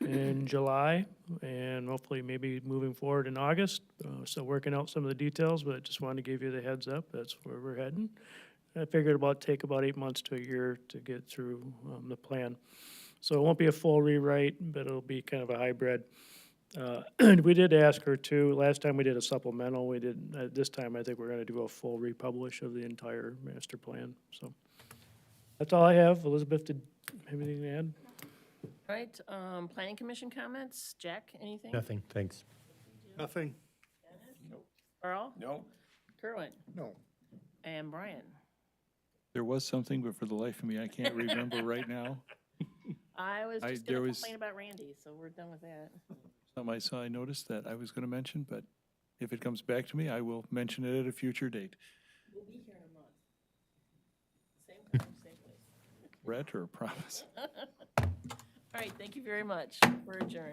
in July, and hopefully maybe moving forward in August. Still working out some of the details, but I just wanted to give you the heads up. That's where we're heading. I figured take about 8 months to a year to get through the plan. So it won't be a full rewrite, but it'll be kind of a hybrid. We did ask her too, last time we did a supplemental, we did, this time I think we're gonna do a full republish of the entire master plan, so. That's all I have. Elizabeth, did you have anything to add? All right, planning commission comments. Jack, anything? Nothing, thanks. Nothing. Carl? No. Kerwin? No. And Brian? There was something, but for the life of me, I can't remember right now. I was just there gonna was- complain about Randy, so we're done with that. Something I saw, I noticed that I was going to mention, but if it comes back to me, I will mention it at a future date. We'll be here in a month. Same time, same place. Threat or promise? All right, thank you very much. We're adjourned.